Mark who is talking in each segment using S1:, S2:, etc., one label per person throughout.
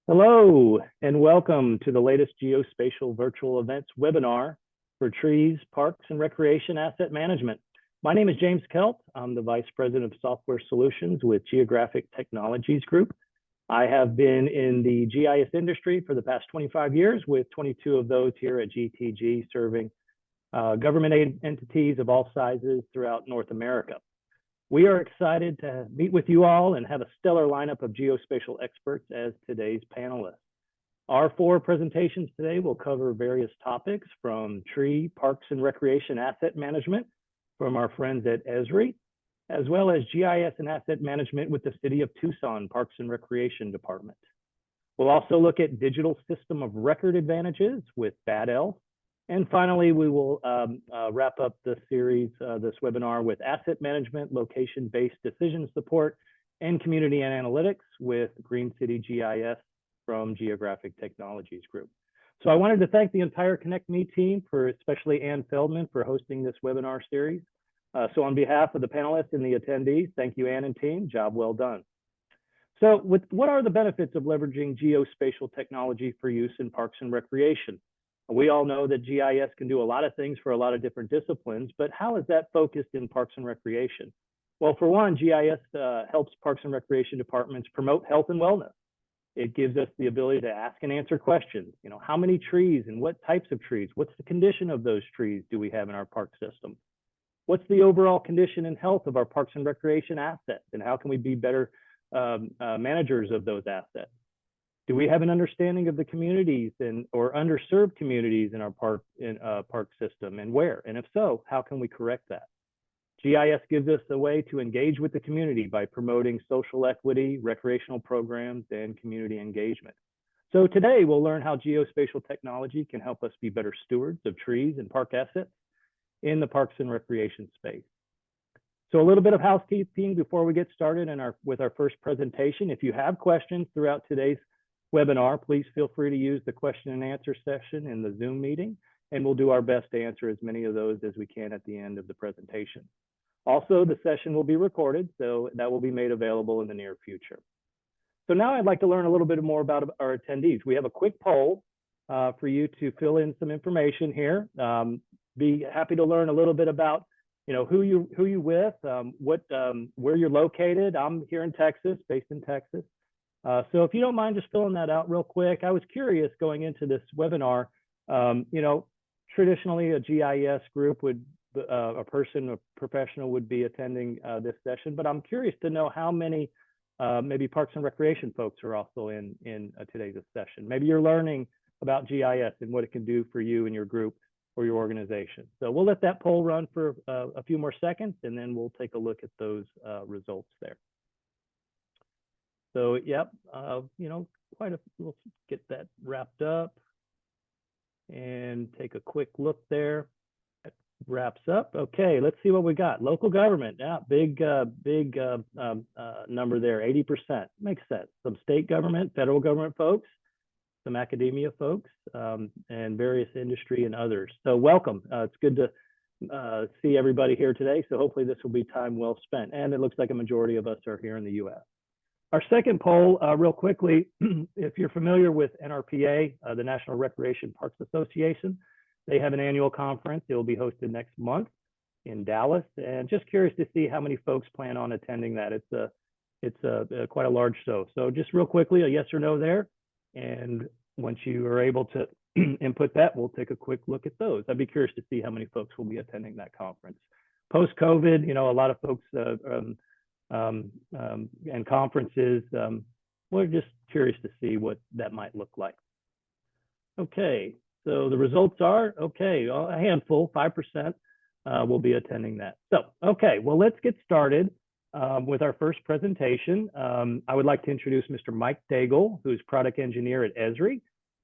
S1: Hello, and welcome to the latest Geospatial Virtual Events webinar for trees, parks, and recreation asset management. My name is James Kelt. I'm the Vice President of Software Solutions with Geographic Technologies Group. I have been in the GIS industry for the past 25 years, with 22 of those here at GTG, serving government entities of all sizes throughout North America. We are excited to meet with you all and have a stellar lineup of geospatial experts as today's panelists. Our four presentations today will cover various topics from tree, parks, and recreation asset management from our friends at Esri, as well as GIS and asset management with the City of Tucson Parks and Recreation Department. We'll also look at digital system of record advantages with Bad Elf. And finally, we will wrap up the series, this webinar, with asset management, location-based decision support, and community and analytics with Green City GIS from Geographic Technologies Group. So I wanted to thank the entire Connect Me team, especially Ann Feldman, for hosting this webinar series. So on behalf of the panelists and the attendees, thank you, Ann and team. Job well done. So what are the benefits of leveraging geospatial technology for use in parks and recreation? We all know that GIS can do a lot of things for a lot of different disciplines, but how is that focused in parks and recreation? Well, for one, GIS helps parks and recreation departments promote health and wellness. It gives us the ability to ask and answer questions. You know, how many trees and what types of trees? What's the condition of those trees do we have in our park system? What's the overall condition and health of our parks and recreation assets? And how can we be better managers of those assets? Do we have an understanding of the communities or underserved communities in our park system, and where? And if so, how can we correct that? GIS gives us a way to engage with the community by promoting social equity, recreational programs, and community engagement. So today we'll learn how geospatial technology can help us be better stewards of trees and park assets in the parks and recreation space. So a little bit of housekeeping before we get started with our first presentation. If you have questions throughout today's webinar, please feel free to use the question and answer session in the Zoom meeting, and we'll do our best to answer as many of those as we can at the end of the presentation. Also, the session will be recorded, so that will be made available in the near future. So now I'd like to learn a little bit more about our attendees. We have a quick poll for you to fill in some information here. Be happy to learn a little bit about, who you with, where you're located. I'm here in Texas, based in Texas. So if you don't mind just filling that out real quick. I was curious going into this webinar, traditionally a GIS group a professional would be attending this session, but I'm curious to know how many maybe parks and recreation folks are also in today's session. Maybe you're learning about GIS and what it can do for you and your group or your organization. So we'll let that poll run for a few more seconds, and then we'll take a look at those results there. So, yep, we'll get that wrapped up and take a quick look there. That wraps up. Okay, let's see what we got. Local government, yeah, big number there, 80%. Makes sense. Some state government, federal government folks, some academia folks, and various industry and others. So welcome. It's good to see everybody here today. So hopefully this will be time well spent. And it looks like a majority of us are here in the US. Our second poll, real quickly, if you're familiar with NRPA, the National Recreation Parks Association, they have an annual conference. It will be hosted next month in Dallas, and just curious to see how many folks plan on attending that. It's quite a large show. So just real quickly, a yes or no there, and once you are able to input that, we'll take a quick look at those. I'd be curious to see how many folks will be attending that conference. Post-COVID, a lot of folks and conferences, we're just curious to see what that might look like. Okay, so the results are, okay, a handful, 5% will be attending that. So, okay, well, let's get started with our first presentation. I would like to introduce Mr. Mike Dagle, who's product engineer at Esri,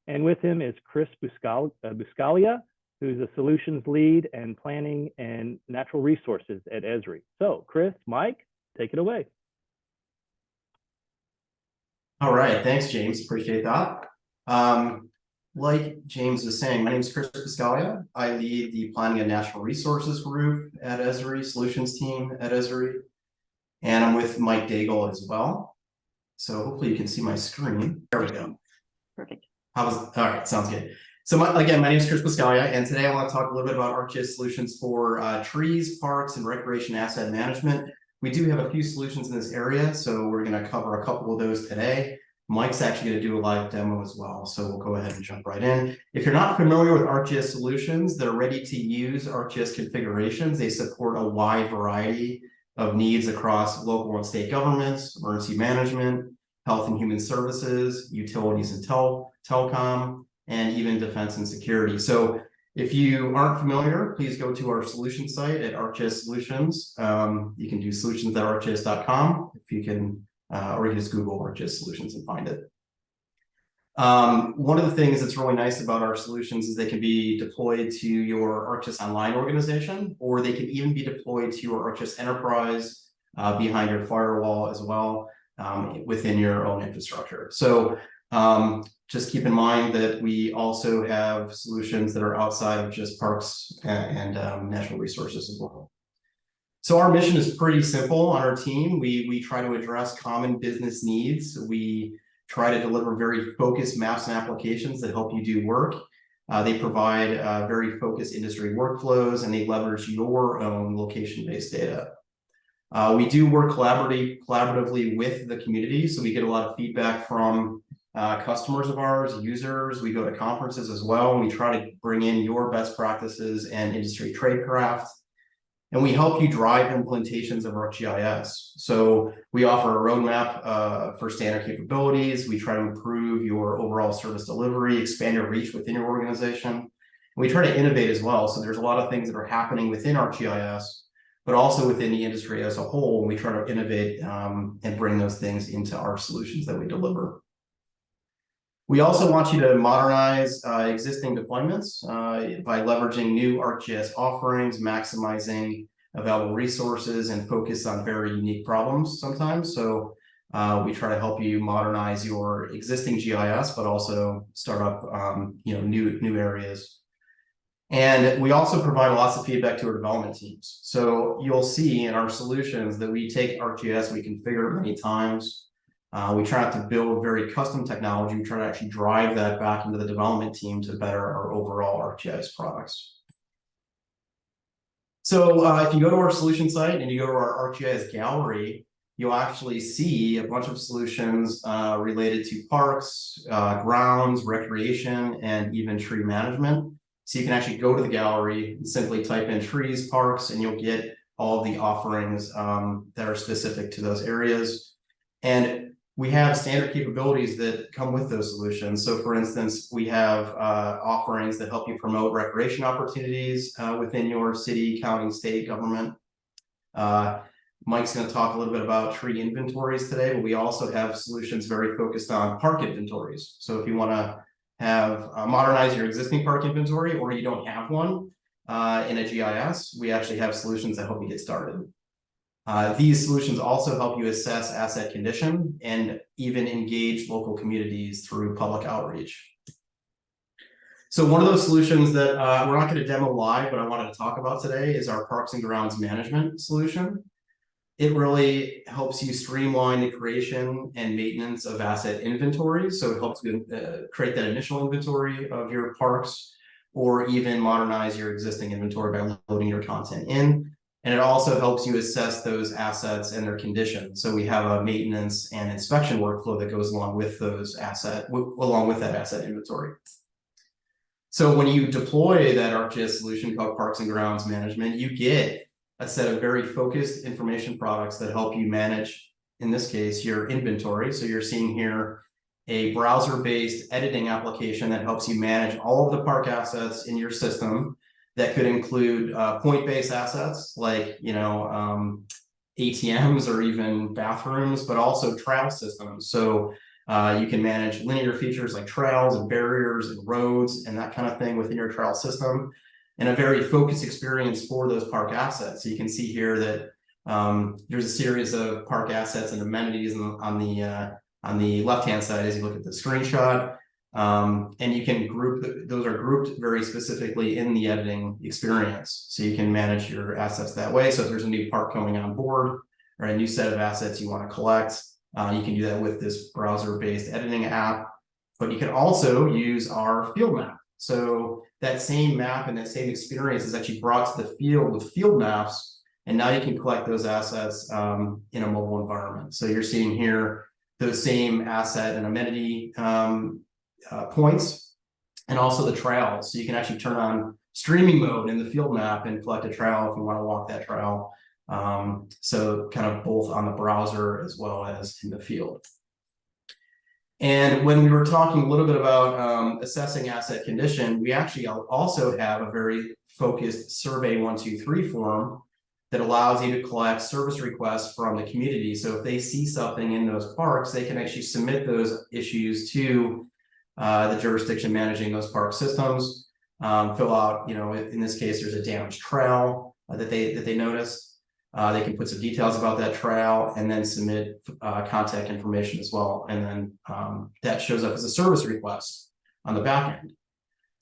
S1: and with him is Chris Buscaglia, who's a solutions lead and planning and natural resources at Esri. So, Chris, Mike, take it away.
S2: All right, thanks, James. Appreciate that. Like James was saying, my name is Chris Buscaglia. I lead the Planning and Natural Resources group at Esri, Solutions team at Esri, and I'm with Mike Dagle as well. So hopefully you can see my screen. There we go.
S3: Perfect.
S2: All right, sounds good. So again, my name is Chris Buscaglia, and today I want to talk a little bit about ArcGIS solutions for trees, parks, and recreation asset management. We do have a few solutions in this area, so we're going to cover a couple of those today. Mike's actually going to do a live demo as well, so we'll go ahead and jump right in. If you're not familiar with ArcGIS solutions, they're ready to use ArcGIS configurations. They support a wide variety of needs across local and state governments, emergency management, health and human services, utilities and telecom, and even defense and security. So if you aren't familiar, please go to our solution site at ArcGIS Solutions. You can do solutions.arcgis.com if you can, or you can just Google ArcGIS Solutions and find it. One of the things that's really nice about our solutions is they can be deployed to your ArcGIS Online organization, or they can even be deployed to your ArcGIS Enterprise behind your firewall as well, within your own infrastructure. So just keep in mind that we also have solutions that are outside of just parks and natural resources as well. So our mission is pretty simple on our team. We try to address common business needs. We try to deliver very focused maps and applications that help you do work. They provide very focused industry workflows, and they leverage your own location-based data. We do work collaboratively with the community, so we get a lot of feedback from customers of ours, users. We go to conferences as well, and we try to bring in your best practices and industry tradecraft. And we help you drive implementations of ArcGIS. So we offer a roadmap for standard capabilities. We try to improve your overall service delivery, expand your reach within your organization. And we try to innovate as well. So there's a lot of things that are happening within ArcGIS, but also within the industry as a whole. We try to innovate and bring those things into our solutions that we deliver. We also want you to modernize existing deployments by leveraging new ArcGIS offerings, maximizing available resources, and focus on very unique problems sometimes. So we try to help you modernize your existing GIS, but also start up new areas. And we also provide lots of feedback to our development teams. So you'll see in our solutions that we take ArcGIS, we configure it many times. We try not to build very custom technology. We try to actually drive that back into the development team to better our overall ArcGIS products. So if you go to our solution site and you go to our ArcGIS gallery, you'll actually see a bunch of solutions related to parks, grounds, recreation, and even tree management. So you can actually go to the gallery and simply type in trees, parks, and you'll get all the offerings that are specific to those areas. And we have standard capabilities that come with those solutions. So for instance, we have offerings that help you promote recreation opportunities within your city, county, state government. Mike's going to talk a little bit about tree inventories today, but we also have solutions very focused on park inventories. So if you want to have modernize your existing park inventory, or you don't have one in a GIS, we actually have solutions that help you get started. These solutions also help you assess asset condition and even engage local communities through public outreach. So one of those solutions that we're not going to demo live, but I wanted to talk about today is our Parks and Grounds Management solution. It really helps you streamline the creation and maintenance of asset inventory. So it helps you create that initial inventory of your parks, or even modernize your existing inventory by loading your content in. And it also helps you assess those assets and their condition. So we have a maintenance and inspection workflow that goes along with those along with that asset inventory. So when you deploy that ArcGIS solution called Parks and Grounds Management, you get a set of very focused information products that help you manage, in this case, your inventory. So you're seeing here a browser-based editing application that helps you manage all of the park assets in your system. That could include point-based assets like, ATMs or even bathrooms, but also trail systems. So you can manage linear features like trails and barriers and roads and that kind of thing within your trail system, and a very focused experience for those park assets. So you can see here that there's a series of park assets and amenities on the left-hand side as you look at the screenshot. And you can group, those are grouped very specifically in the editing experience. So you can manage your assets that way. So if there's a new park coming on board or a new set of assets you want to collect, you can do that with this browser-based editing app. But you can also use our field map. So that same map and that same experience is actually brought to the field with field maps, and now you can collect those assets in a mobile environment. So you're seeing here those same asset and amenity points, and also the trails. So you can actually turn on streaming mode in the field map and collect a trail if you want to walk that trail. So kind of both on the browser as well as in the field. And when we were talking a little bit about assessing asset condition, we actually also have a very focused Survey 123 form that allows you to collect service requests from the community. So if they see something in those parks, they can actually submit those issues to the jurisdiction managing those park systems, fill out, you know, in this case, there's a damaged trail that they notice. They can put some details about that trail and then submit contact information as well. And then that shows up as a service request on the back end.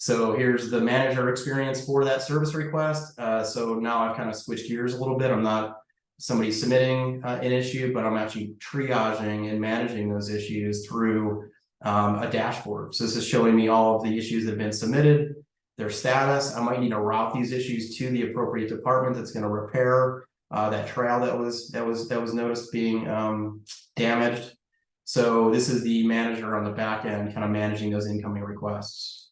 S2: So here's the manager experience for that service request. So now I've kind of switched gears a little bit. I'm not somebody submitting an issue, but I'm actually triaging and managing those issues through a dashboard. So this is showing me all of the issues that have been submitted, their status. I might need to route these issues to the appropriate department that's going to repair that trail that was noticed being damaged. So this is the manager on the back end kind of managing those incoming requests.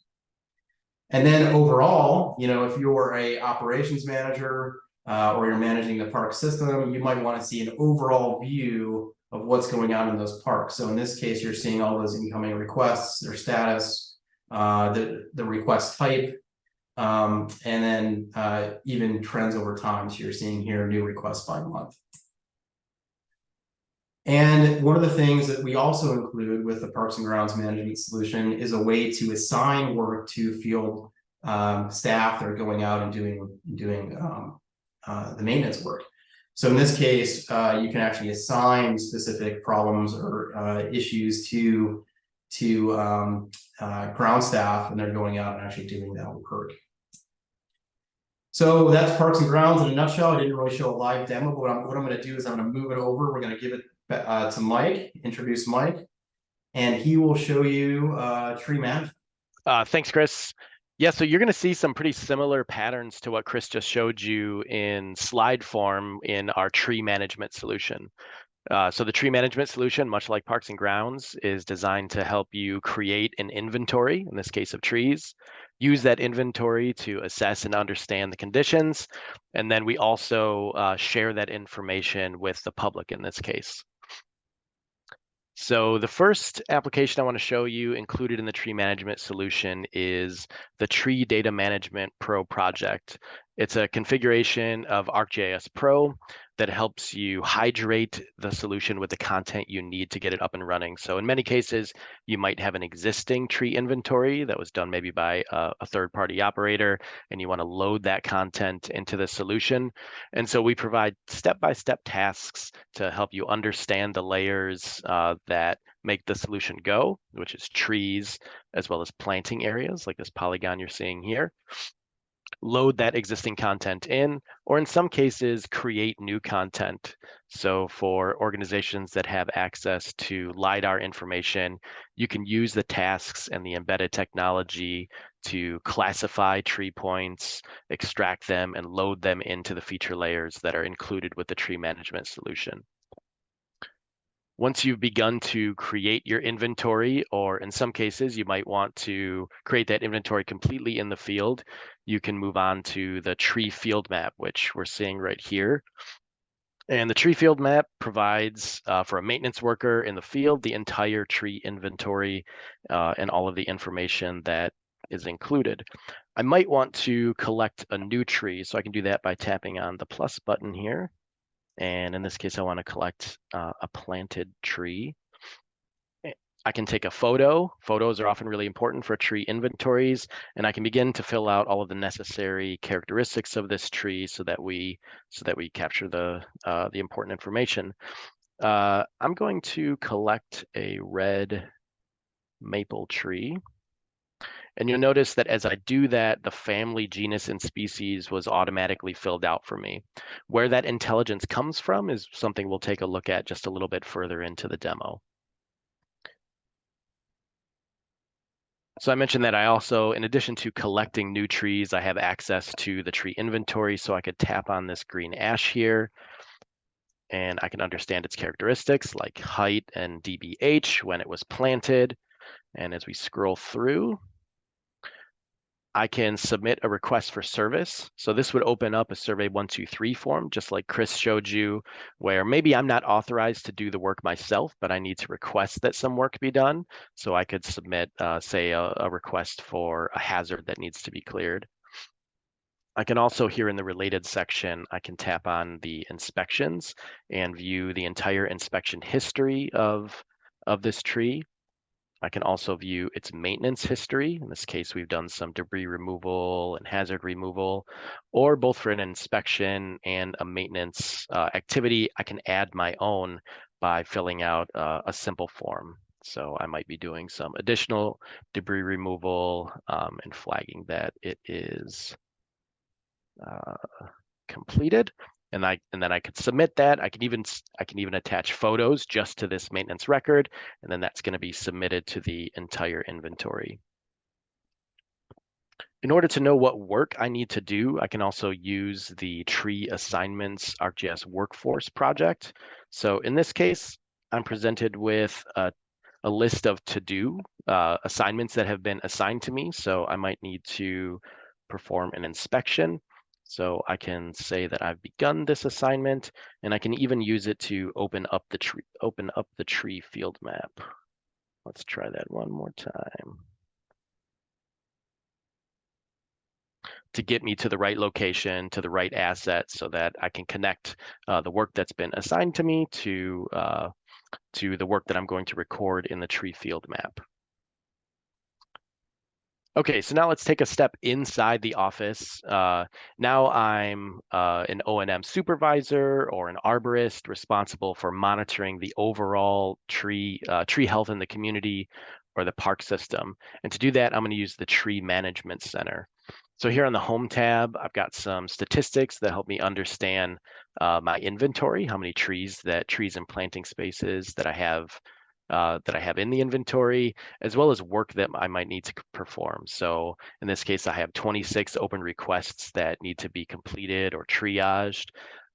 S2: And then overall, you know, if you're a operations manager or you're managing the park system, you might want to see an overall view of what's going on in those parks. So in this case, you're seeing all those incoming requests, their status, the request type, and then even trends over time. So you're seeing here new requests by month. And one of the things that we also include with the Parks and Grounds Management solution is a way to assign work to field staff that are going out and doing the maintenance work. So in this case, you can actually assign specific problems or issues to ground staff, and they're going out and actually doing that work. So that's Parks and Grounds in a nutshell. I didn't really show a live demo, but what I'm going to do is I'm going to move it over. We're going to give it to Mike, introduce Mike, and he will show you tree management.
S3: Thanks, Chris. Yeah, so you're going to see some pretty similar patterns to what Chris just showed you in slide form in our tree management solution. So the tree management solution, much like Parks and Grounds, is designed to help you create an inventory, in this case of trees, use that inventory to assess and understand the conditions, and then we also share that information with the public in this case. So the first application I want to show you included in the tree management solution is the Tree Data Management Pro project. It's a configuration of ArcGIS Pro that helps you hydrate the solution with the content you need to get it up and running. So in many cases, you might have an existing tree inventory that was done maybe by a third-party operator, and you want to load that content into the solution. And so we provide step-by-step tasks to help you understand the layers that make the solution go, which is trees, as well as planting areas like this polygon you're seeing here. Load that existing content in, or in some cases, create new content. So for organizations that have access to LiDAR information, you can use the tasks and the embedded technology to classify tree points, extract them, and load them into the feature layers that are included with the tree management solution. Once you've begun to create your inventory, or in some cases, you might want to create that inventory completely in the field, you can move on to the tree field map, which we're seeing right here. And the tree field map provides for a maintenance worker in the field the entire tree inventory and all of the information that is included. I might want to collect a new tree, so I can do that by tapping on the plus button here. And in this case, I want to collect a planted tree. I can take a photo. Photos are often really important for tree inventories, and I can begin to fill out all of the necessary characteristics of this tree so that we capture the important information. I'm going to collect a red maple tree. And you'll notice that as I do that, the family, genus, and species was automatically filled out for me. Where that intelligence comes from is something we'll take a look at just a little bit further into the demo. So I mentioned that I also, in addition to collecting new trees, I have access to the tree inventory. So I could tap on this green ash here and I can understand its characteristics like height and dBH when it was planted. And as we scroll through, I can submit a request for service. So this would open up a Survey 123 form, just like Chris showed you, where maybe I'm not authorized to do the work myself, but I need to request that some work be done. So I could submit, say, a request for a hazard that needs to be cleared. I can also, here in the related section, I can tap on the inspections and view the entire inspection history of this tree. I can also view its maintenance history. In this case, we've done some debris removal and hazard removal, or both for an inspection and a maintenance activity. I can add my own by filling out a simple form. So I might be doing some additional debris removal and flagging that it is completed. And then I could submit that. I can even attach photos just to this maintenance record, and then that's going to be submitted to the entire inventory. In order to know what work I need to do, I can also use the tree assignments ArcGIS workforce project. So in this case, I'm presented with a list of to-do assignments that have been assigned to me. So I might need to perform an inspection. So I can say that I've begun this assignment, and I can even use it to open up the tree field map. Let's try that one more time. To get me to the right location, to the right asset, so that I can connect the work that's been assigned to me to the work that I'm going to record in the tree field map. Okay, so now let's take a step inside the office. Now I'm an O&M supervisor or an arborist responsible for monitoring the overall tree health in the community or the park system. And to do that, I'm going to use the Tree Management Center. So here on the Home tab, I've got some statistics that help me understand my inventory, how many trees and planting spaces that I have in the inventory, as well as work that I might need to perform. So in this case, I have 26 open requests that need to be completed or triaged,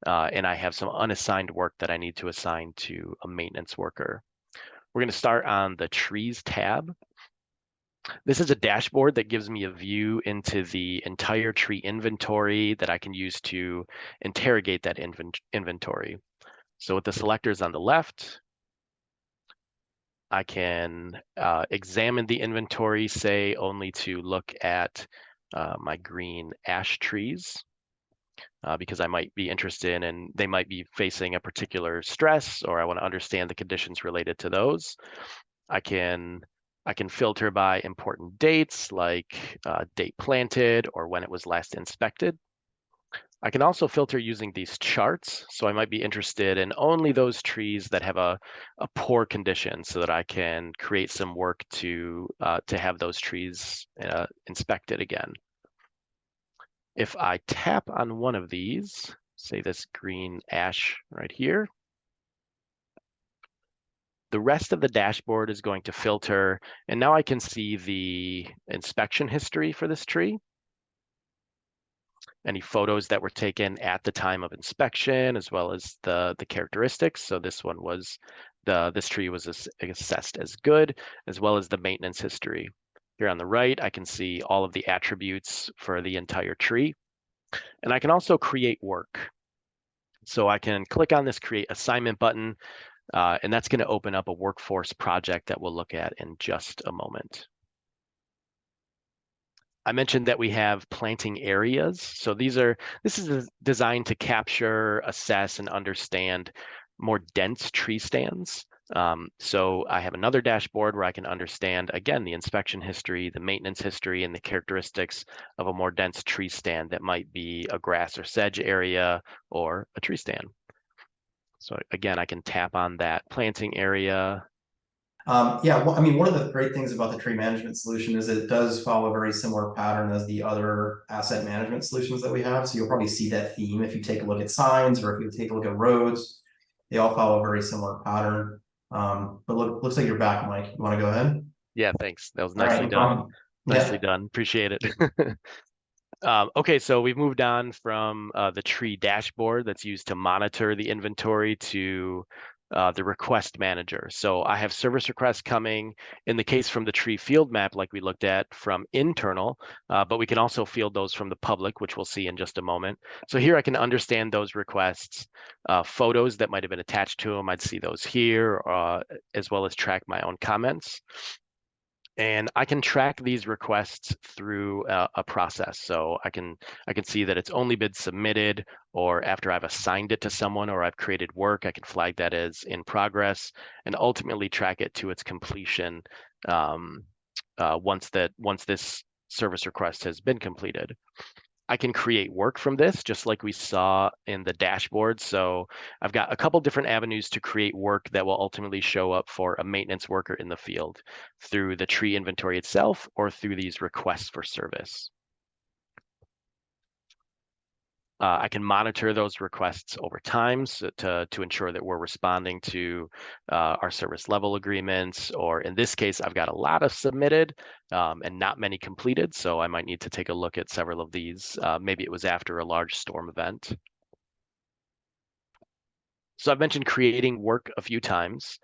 S3: and I have some unassigned work that I need to assign to a maintenance worker. We're going to start on the Trees tab. This is a dashboard that gives me a view into the entire tree inventory that I can use to interrogate that inventory. So with the selectors on the left, I can examine the inventory, say only to look at my green ash trees, because I might be interested in, they might be facing a particular stress, or I want to understand the conditions related to those. I can filter by important dates, like date planted or when it was last inspected. I can also filter using these charts. So I might be interested in only those trees that have a poor condition, so that I can create some work to have those trees inspected again. If I tap on one of these, say this green ash right here, the rest of the dashboard is going to filter, and now I can see the inspection history for this tree, any photos that were taken at the time of inspection, as well as the characteristics. So this one was, this tree was assessed as good, as well as the maintenance history. Here on the right, I can see all of the attributes for the entire tree. And I can also create work. So I can click on this Create Assignment button, and that's going to open up a workforce project that we'll look at in just a moment. I mentioned that we have planting areas. So this is designed to capture, assess, and understand more dense tree stands. So I have another dashboard where I can understand, again, the inspection history, the maintenance history, and the characteristics of a more dense tree stand that might be a grass or sedge area or a tree stand. So again, I can tap on that planting area.
S2: Yeah, well, I mean, one of the great things about the tree management solution is it does follow a very similar pattern as the other asset management solutions that we have. So you'll probably see that theme if you take a look at signs, or if you take a look at roads. They all follow a very similar pattern. But looks like you're back, Mike. You want to go ahead?
S3: Yeah, thanks. That was
S2: All right,
S3: nicely
S2: no
S3: done.
S2: problem.
S3: Nicely
S2: Yeah.
S3: done. Appreciate it. Okay, so we've moved on from the tree dashboard that's used to monitor the inventory to the request manager. So I have service requests coming in the case from the tree field map, like we looked at, from internal, but we can also field those from the public, which we'll see in just a moment. So here I can understand those requests, photos that might have been attached to them. I'd see those here, as well as track my own comments. And I can track these requests through a process. So I can see that it's only been submitted, or after I've assigned it to someone or I've created work, I can flag that as in progress and ultimately track it to its completion once this service request has been completed. I can create work from this, just like we saw in the dashboard. So I've got a couple different avenues to create work that will ultimately show up for a maintenance worker in the field through the tree inventory itself or through these requests for service. I can monitor those requests over time to ensure that we're responding to our service level agreements, or in this case, I've got a lot of submitted and not many completed. So I might need to take a look at several of these. Maybe it was after a large storm event. So I've mentioned creating work a few times,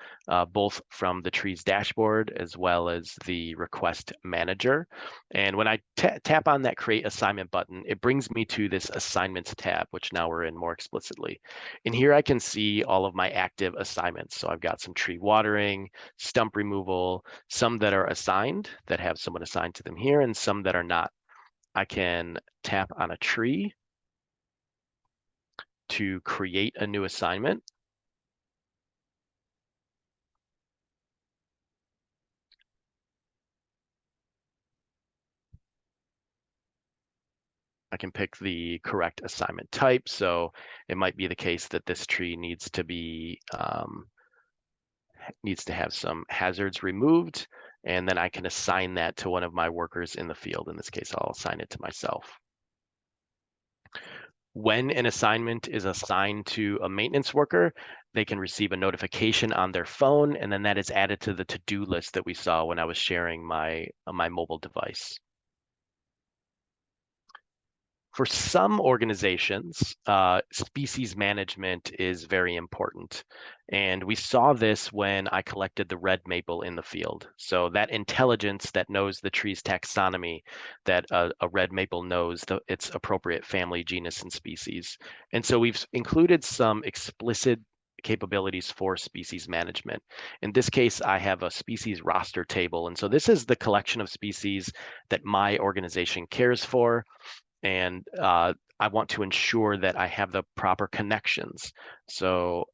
S3: both from the trees dashboard as well as the request manager. And when I tap on that create assignment button, it brings me to this assignments tab, which now we're in more explicitly. And here I can see all of my active assignments. So I've got some tree watering, stump removal, some that are assigned that have someone assigned to them here, and some that are not. I can tap on a tree to create a new assignment. I can pick the correct assignment type. So it might be the case that this tree needs to have some hazards removed, and then I can assign that to one of my workers in the field. In this case, I'll assign it to myself. When an assignment is assigned to a maintenance worker, they can receive a notification on their phone, and then that is added to the to-do list that we saw when I was sharing my mobile device. For some organizations, species management is very important. And we saw this when I collected the red maple in the field. So that intelligence that knows the tree's taxonomy, that a red maple knows its appropriate family, genus, and species. And so we've included some explicit capabilities for species management. In this case, I have a species roster table. And so this is the collection of species that my organization cares for. And I want to ensure that I have the proper connections. So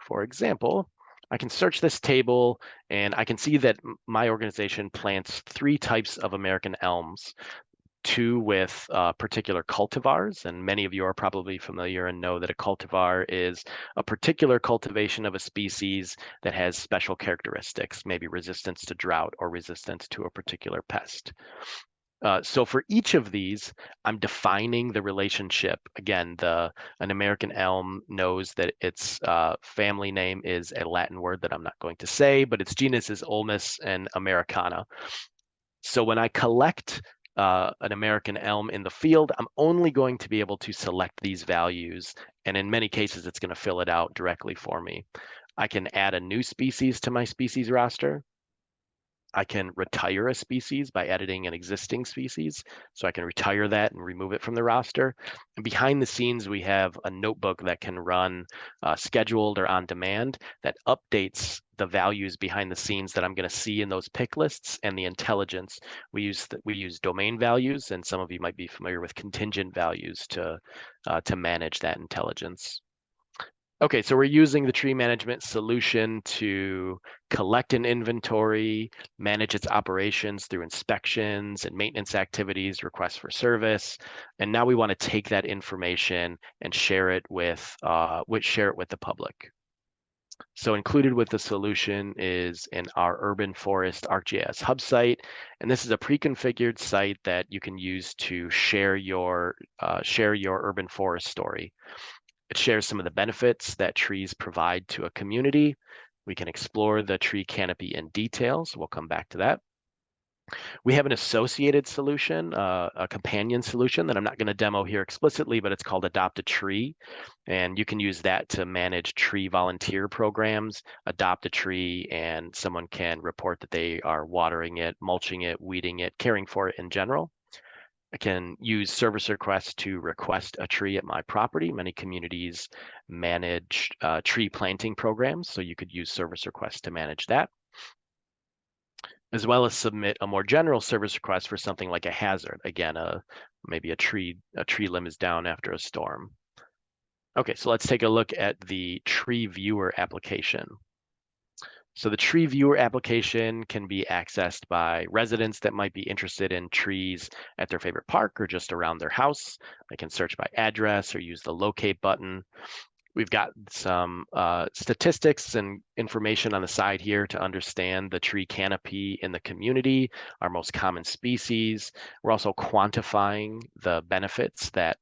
S3: for example, I can search this table and I can see that my organization plants 3 types of American elms, 2 with particular cultivars, and many of you are probably familiar and know that a cultivar is a particular cultivation of a species that has special characteristics, maybe resistance to drought or resistance to a particular pest. So for each of these, I'm defining the relationship. Again, an American elm knows that its family name is a Latin word that I'm not going to say, but its genus is Ulmus and Americana. So when I collect an American elm in the field, I'm only going to be able to select these values. And in many cases, it's going to fill it out directly for me. I can add a new species to my species roster. I can retire a species by editing an existing species. So I can retire that and remove it from the roster. And behind the scenes, we have a notebook that can run scheduled or on demand that updates the values behind the scenes that I'm going to see in those pick lists and the intelligence. We use domain values, and some of you might be familiar with contingent values to manage that intelligence. Okay, so we're using the tree management solution to collect an inventory, manage its operations through inspections and maintenance activities, requests for service. And now we want to take that information and share it with the public. So included with the solution is in our Urban Forest ArcGIS hub site. And this is a pre-configured site that you can use to share your urban forest story. It shares some of the benefits that trees provide to a community. We can explore the tree canopy in detail, so we'll come back to that. We have an associated solution, a companion solution that I'm not going to demo here explicitly, but it's called Adopt a Tree. And you can use that to manage tree volunteer programs, adopt a tree, and someone can report that they are watering it, mulching it, weeding it, caring for it in general. I can use service requests to request a tree at my property. Many communities manage tree planting programs, so you could use service requests to manage that, as well as submit a more general service request for something like a hazard. Again, maybe a tree limb is down after a storm. Okay, so let's take a look at the tree viewer application. So the tree viewer application can be accessed by residents that might be interested in trees at their favorite park or just around their house. They can search by address or use the locate button. We've got some statistics and information on the side here to understand the tree canopy in the community, our most common species. We're also quantifying the benefits that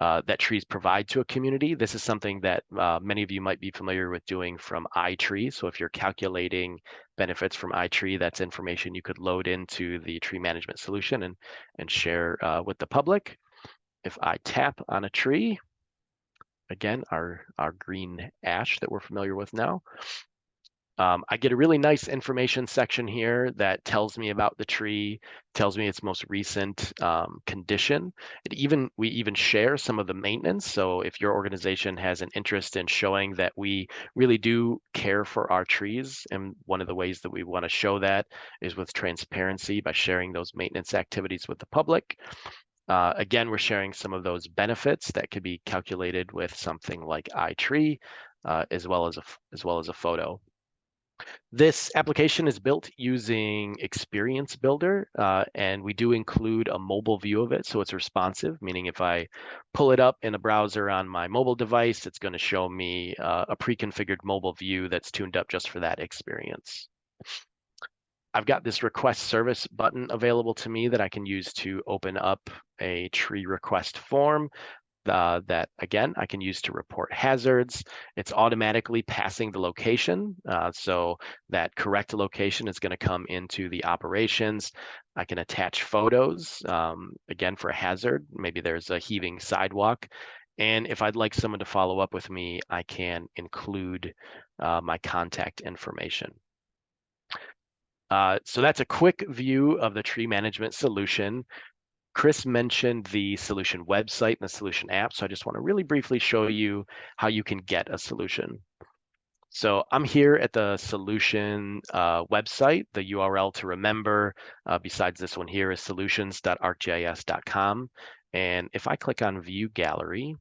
S3: that trees provide to a community. This is something that many of you might be familiar with doing from iTree. So if you're calculating benefits from iTree, that's information you could load into the tree management solution and share with the public. If I tap on a tree, again, our green ash that we're familiar with now, I get a really nice information section here that tells me about the tree, tells me its most recent condition. We even share some of the maintenance. So if your organization has an interest in showing that we really do care for our trees, and one of the ways that we want to show that is with transparency by sharing those maintenance activities with the public. Again, we're sharing some of those benefits that could be calculated with something like iTree, as well as a photo. This application is built using Experience Builder, and we do include a mobile view of it, so it's responsive, meaning if I pull it up in a browser on my mobile device, it's going to show me a pre-configured mobile view that's tuned up just for that experience. I've got this request service button available to me that I can use to open up a tree request form. That, again, I can use to report hazards. It's automatically passing the location. So that correct location is going to come into the operations. I can attach photos, again, for a hazard. Maybe there's a heaving sidewalk. And if I'd like someone to follow up with me, I can include my contact information. So that's a quick view of the tree management solution. Chris mentioned the solution website and the solution app, so I just want to really briefly show you how you can get a solution. So I'm here at the solution website. The URL to remember, besides this one here, is solutions.arcgis.com. And if I click on View Gallery,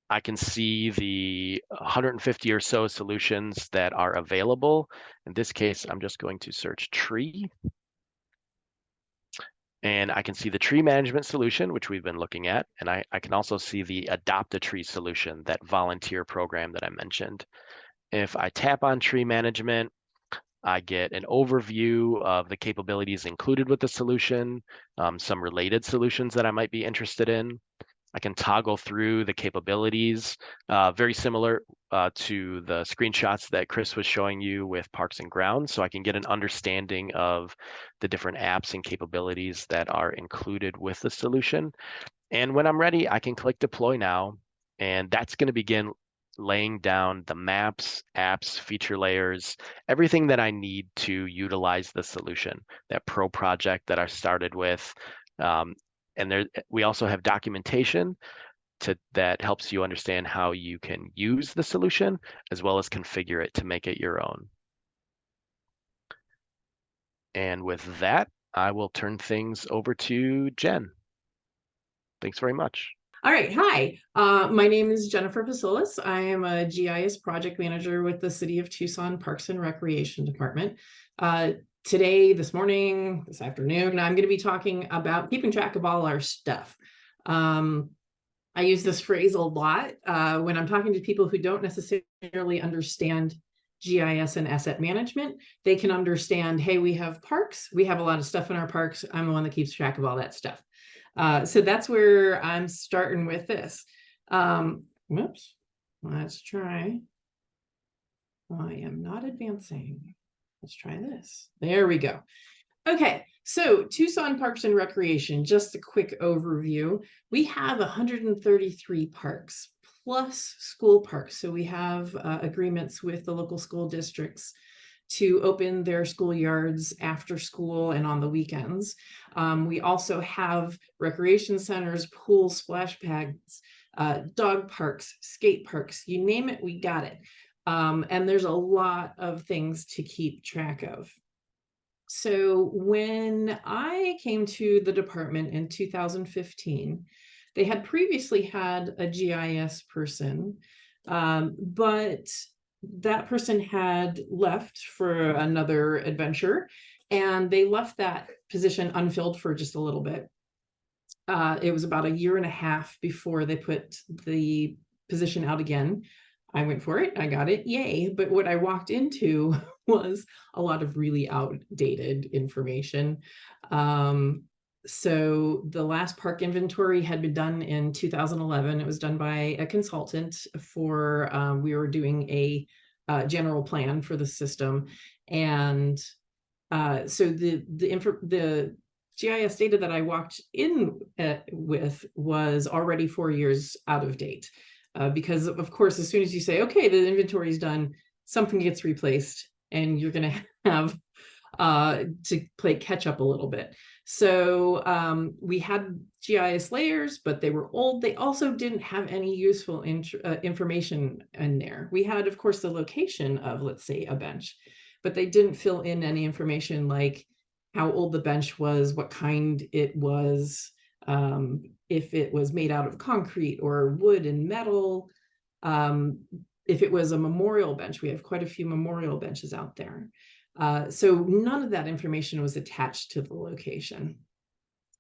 S3: I can see the 150 or so solutions that are available. In this case, I'm just going to search tree. And I can see the tree management solution, which we've been looking at. And I can also see the Adopt a Tree solution, that volunteer program that I mentioned. If I tap on tree management, I get an overview of the capabilities included with the solution, some related solutions that I might be interested in. I can toggle through the capabilities, very similar to the screenshots that Chris was showing you with Parks and Grounds. So I can get an understanding of the different apps and capabilities that are included with the solution. And when I'm ready, I can click Deploy Now, and that's going to begin laying down the maps, apps, feature layers, everything that I need to utilize the solution, that pro project that I started with. And we also have documentation that helps you understand how you can use the solution, as well as configure it to make it your own. And with that, I will turn things over to Jen. Thanks very much.
S4: All right. Hi, my name is Jennifer Psillas. I am a GIS project manager with the City of Tucson Parks and Recreation Department. Today, this morning, this afternoon, I'm going to be talking about keeping track of all our stuff. I use this phrase a lot when I'm talking to people who don't necessarily understand GIS and asset management. They can understand, hey, we have parks, we have a lot of stuff in our parks. I'm the one that keeps track of all that stuff. So that's where I'm starting with this. Whoops, let's try. I am not advancing. Let's try this. There we go. Okay, so Tucson Parks and Recreation, just a quick overview. We have 133 parks plus school parks. So we have agreements with the local school districts to open their schoolyards after school and on the weekends. We also have recreation centers, pools, splash pads, dog parks, skate parks, you name it, we got it. And there's a lot of things to keep track of. So when I came to the department in 2015, they had previously had a GIS person, but that person had left for another adventure, and they left that position unfilled for just a little bit. It was about a year and a half before they put the position out again. I went for it, I got it, yay. But what I walked into was a lot of really outdated information. So the last park inventory had been done in 2011. It was done by a consultant for, we were doing a general plan for the system. And so the GIS data that I walked in with was already 4 years out of date. Because of course, as soon as you say, okay, the inventory is done, something gets replaced and you're going to have to play catch up a little bit. So we had GIS layers, but they were old. They also didn't have any useful information in there. We had, of course, the location of, let's say, a bench, but they didn't fill in any information like how old the bench was, what kind it was, if it was made out of concrete or wood and metal, if it was a memorial bench. We have quite a few memorial benches out there. So none of that information was attached to the location.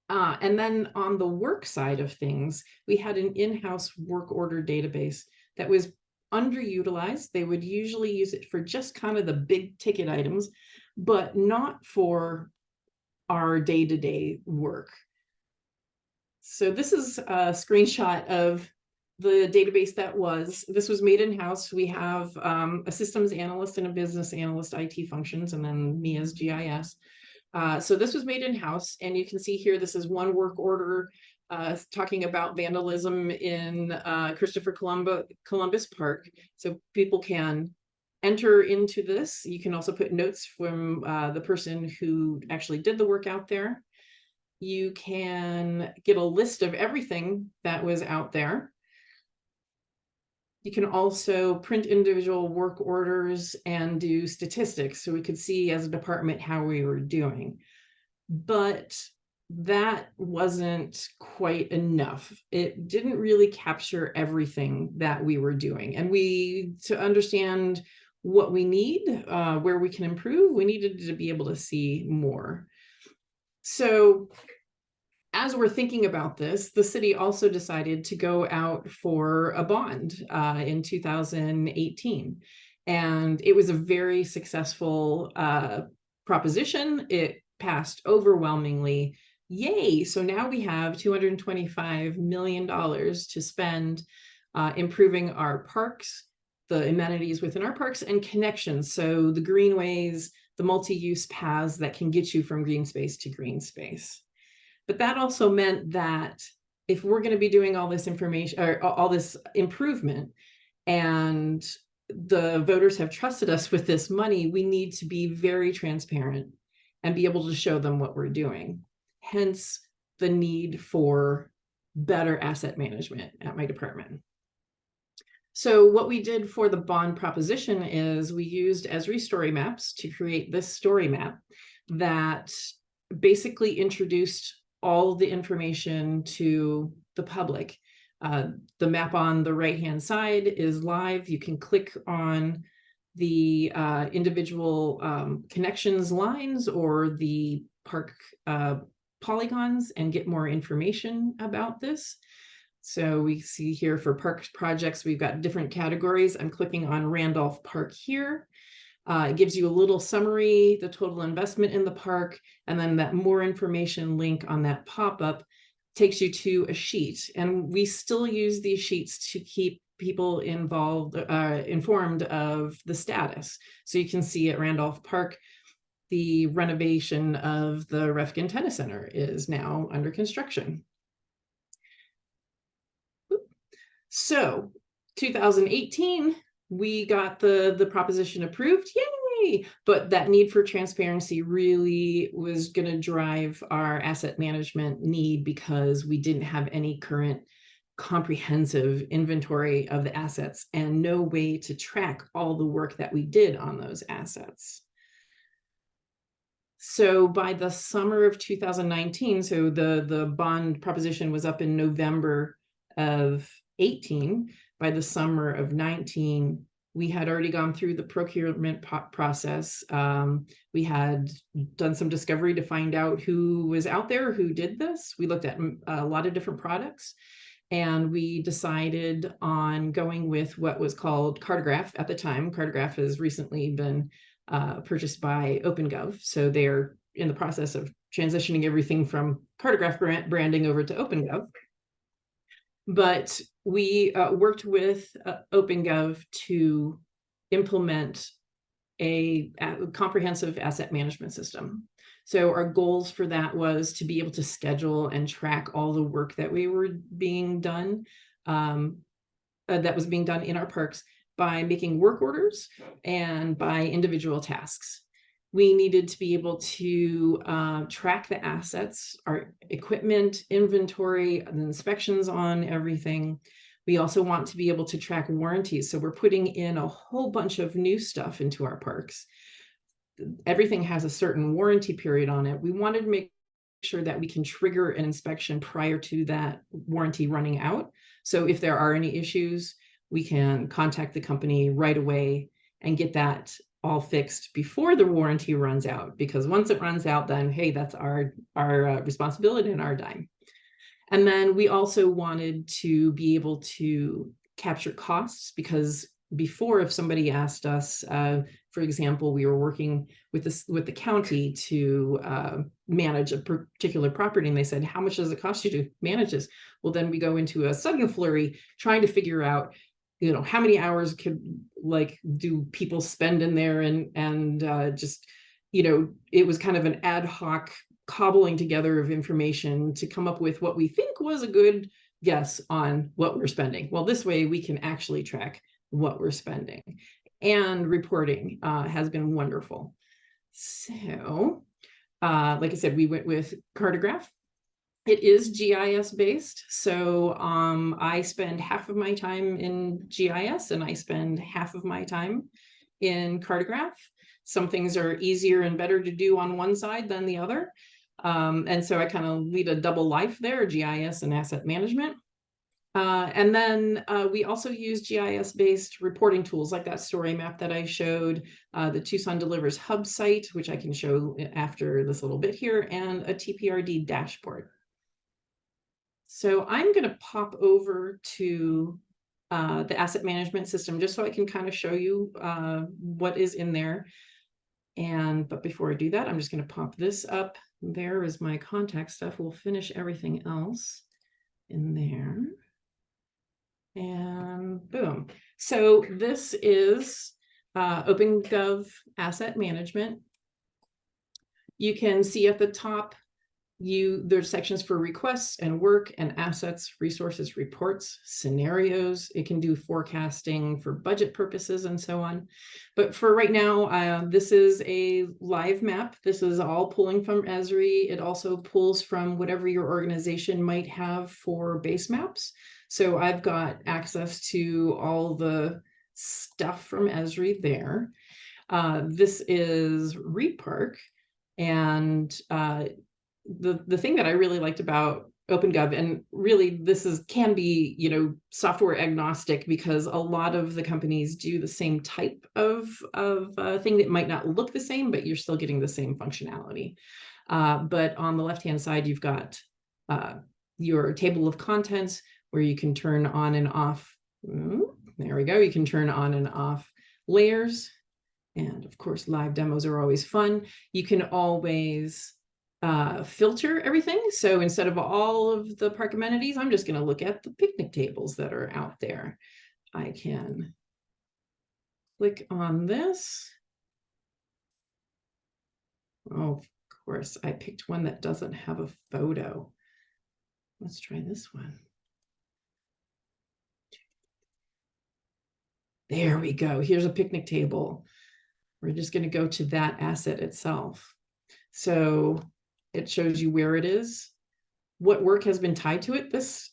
S4: And then on the work side of things, we had an in-house work order database that was underutilized. They would usually use it for just kind of the big ticket items, but not for our day-to-day work. So this is a screenshot of the database this was made in-house. We have a systems analyst and a business analyst, IT functions, and then me as GIS. So this was made in-house, and you can see here, this is one work order talking about vandalism in Christopher Columbus Park. So people can enter into this. You can also put notes from the person who actually did the work out there. You can get a list of everything that was out there. You can also print individual work orders and do statistics, so we could see as a department how we were doing. But that wasn't quite enough. It didn't really capture everything that we were doing. And to understand what we need, where we can improve, we needed to be able to see more. So as we're thinking about this, the city also decided to go out for a bond in 2018. And it was a very successful proposition. It passed overwhelmingly. Yay! So now we have $225 million to spend improving our parks, the amenities within our parks, and connections. So the greenways, the multi-use paths that can get you from green space to green space. But that also meant that if we're going to be doing all this information or all this improvement, and the voters have trusted us with this money, we need to be very transparent and be able to show them what we're doing. Hence the need for better asset management at my department. So what we did for the bond proposition is we used Esri story maps to create this story map that basically introduced all the information to the public. The map on the right-hand side is live. You can click on the individual connections lines or the park polygons and get more information about this. So we see here for park projects, we've got different categories. I'm clicking on Randolph Park here. It gives you a little summary, the total investment in the park, and then that more information link on that pop-up takes you to a sheet. And we still use these sheets to keep people informed of the status. So you can see at Randolph Park, the renovation of the Refkin Tennis Center is now under construction. So 2018, we got the proposition approved, yay! But that need for transparency really was going to drive our asset management need, because we didn't have any current comprehensive inventory of the assets and no way to track all the work that we did on those assets. So by the summer of 2019, so the bond proposition was up in November of 18. By the summer of 19, we had already gone through the procurement process. We had done some discovery to find out who was out there who did this. We looked at a lot of different products, and we decided on going with what was called Cartograph at the time. Cartograph has recently been purchased by OpenGov. So they're in the process of transitioning everything from Cartograph branding over to OpenGov. But we worked with OpenGov to implement a comprehensive asset management system. So our goals for that was to be able to schedule and track all the work that we were being done, that was being done in our parks, by making work orders and by individual tasks. We needed to be able to track the assets, our equipment, inventory, the inspections on everything. We also want to be able to track warranties. So we're putting in a whole bunch of new stuff into our parks. Everything has a certain warranty period on it. We wanted to make sure that we can trigger an inspection prior to that warranty running out. So if there are any issues, we can contact the company right away and get that all fixed before the warranty runs out, because once it runs out, then hey, that's our responsibility and our dime. And then we also wanted to be able to capture costs, because before, if somebody asked us, for example, we were working with the county to manage a particular property, and they said, how much does it cost you to manage this? Well, then we go into a sudden flurry trying to figure out, you know, how many hours do people spend in there, and just, you know, it was kind of an ad hoc cobbling together of information to come up with what we think was a good guess on what we're spending. Well, this way we can actually track what we're spending, and reporting has been wonderful. So, like I said, we went with Cartograph. It is GIS based, so I spend half of my time in GIS and I spend half of my time in Cartograph. Some things are easier and better to do on one side than the other, and so I kind of lead a double life there, GIS and asset management. And then we also use GIS-based reporting tools like that story map that I showed, the Tucson Delivers Hub site, which I can show after this little bit here, and a TPRD dashboard. So I'm going to pop over to the asset management system just so I can kind of show you what is in there. But before I do that, I'm just going to pop this up. There is my contact stuff. We'll finish everything else in there. And boom. So this is OpenGov Asset Management. You can see at the top, there's sections for requests and work and assets, resources, reports, scenarios. It can do forecasting for budget purposes and so on. But for right now, this is a live map. This is all pulling from Esri. It also pulls from whatever your organization might have for base maps. So I've got access to all the stuff from Esri there. This is RePark, and the thing that I really liked about OpenGov, and really this can be, you know, software agnostic, because a lot of the companies do the same type of thing that might not look the same, but you're still getting the same functionality. But on the left-hand side, you've got your table of contents, where you can turn on and off. There we go. You can turn on and off layers. And of course, live demos are always fun. You can always filter everything. So instead of all of the park amenities, I'm just going to look at the picnic tables that are out there. I can click on this. Oh, of course, I picked one that doesn't have a photo. Let's try this one. There we go. Here's a picnic table. We're just going to go to that asset itself. So it shows you where it is, what work has been tied to it. This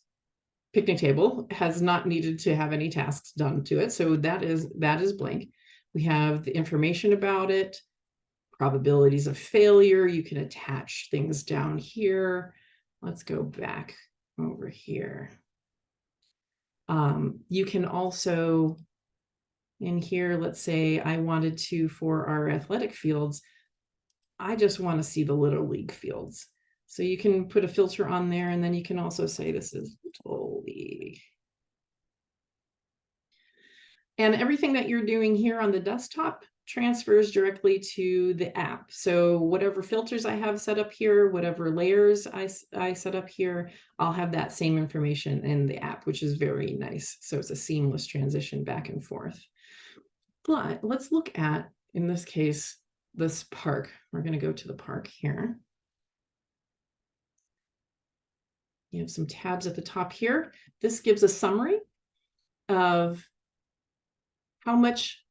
S4: picnic table has not needed to have any tasks done to it. So that is blank. We have the information about it, probabilities of failure. You can attach things down here. Let's go back over here. You can also, in here, let's say I wanted to, for our athletic fields, I just want to see the Little League fields. So you can put a filter on there, and then you can also say this is Little League. And everything that you're doing here on the desktop transfers directly to the app. So whatever filters I have set up here, whatever layers I set up here, I'll have that same information in the app, which is very nice. So it's a seamless transition back and forth. But let's look at, in this case, this park. We're going to go to the park here. You have some tabs at the top here. This gives a summary of how much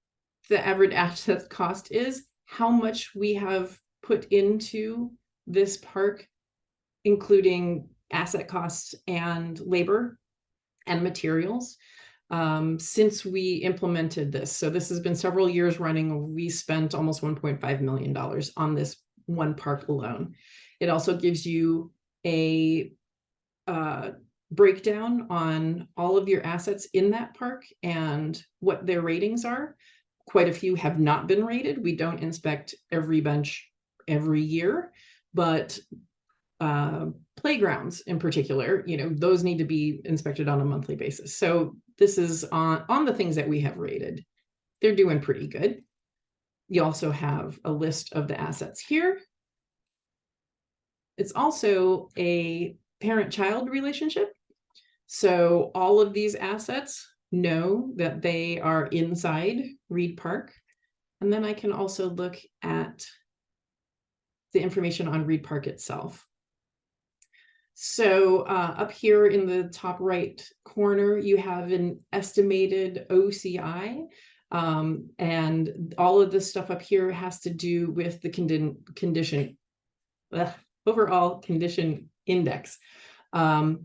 S4: the average asset cost is, how much we have put into this park, including asset costs and labor and materials, since we implemented this. So this has been several years running. We spent almost $1.5 million on this one park alone. It also gives you a breakdown on all of your assets in that park and what their ratings are. Quite a few have not been rated. We don't inspect every bench every year, but playgrounds in particular, those need to be inspected on a monthly basis. So this is on the things that we have rated. They're doing pretty good. You also have a list of the assets here. It's also a parent-child relationship. So all of these assets know that they are inside Reed Park. And then I can also look at the information on Reed Park itself. So up here in the top right corner, you have an estimated OCI. And all of this stuff up here has to do with the overall condition index.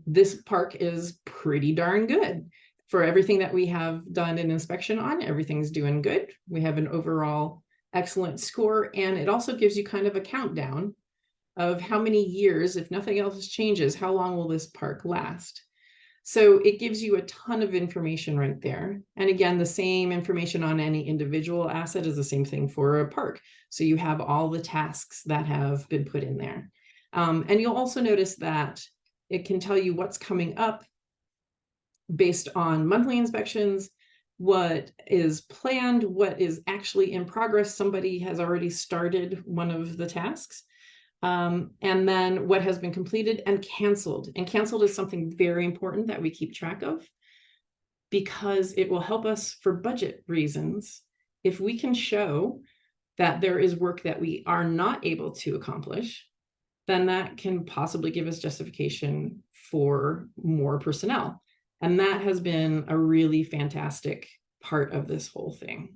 S4: This park is pretty darn good. For everything that we have done an inspection on, everything's doing good. We have an overall excellent score, and it also gives you kind of a countdown of how many years, if nothing else changes, how long will this park last? So it gives you a ton of information right there. And again, the same information on any individual asset is the same thing for a park. So you have all the tasks that have been put in there. And you'll also notice that it can tell you what's coming up based on monthly inspections, what is planned, what is actually in progress. Somebody has already started one of the tasks. And then what has been completed and canceled. And canceled is something very important that we keep track of, because it will help us for budget reasons. If we can show that there is work that we are not able to accomplish, then that can possibly give us justification for more personnel. And that has been a really fantastic part of this whole thing.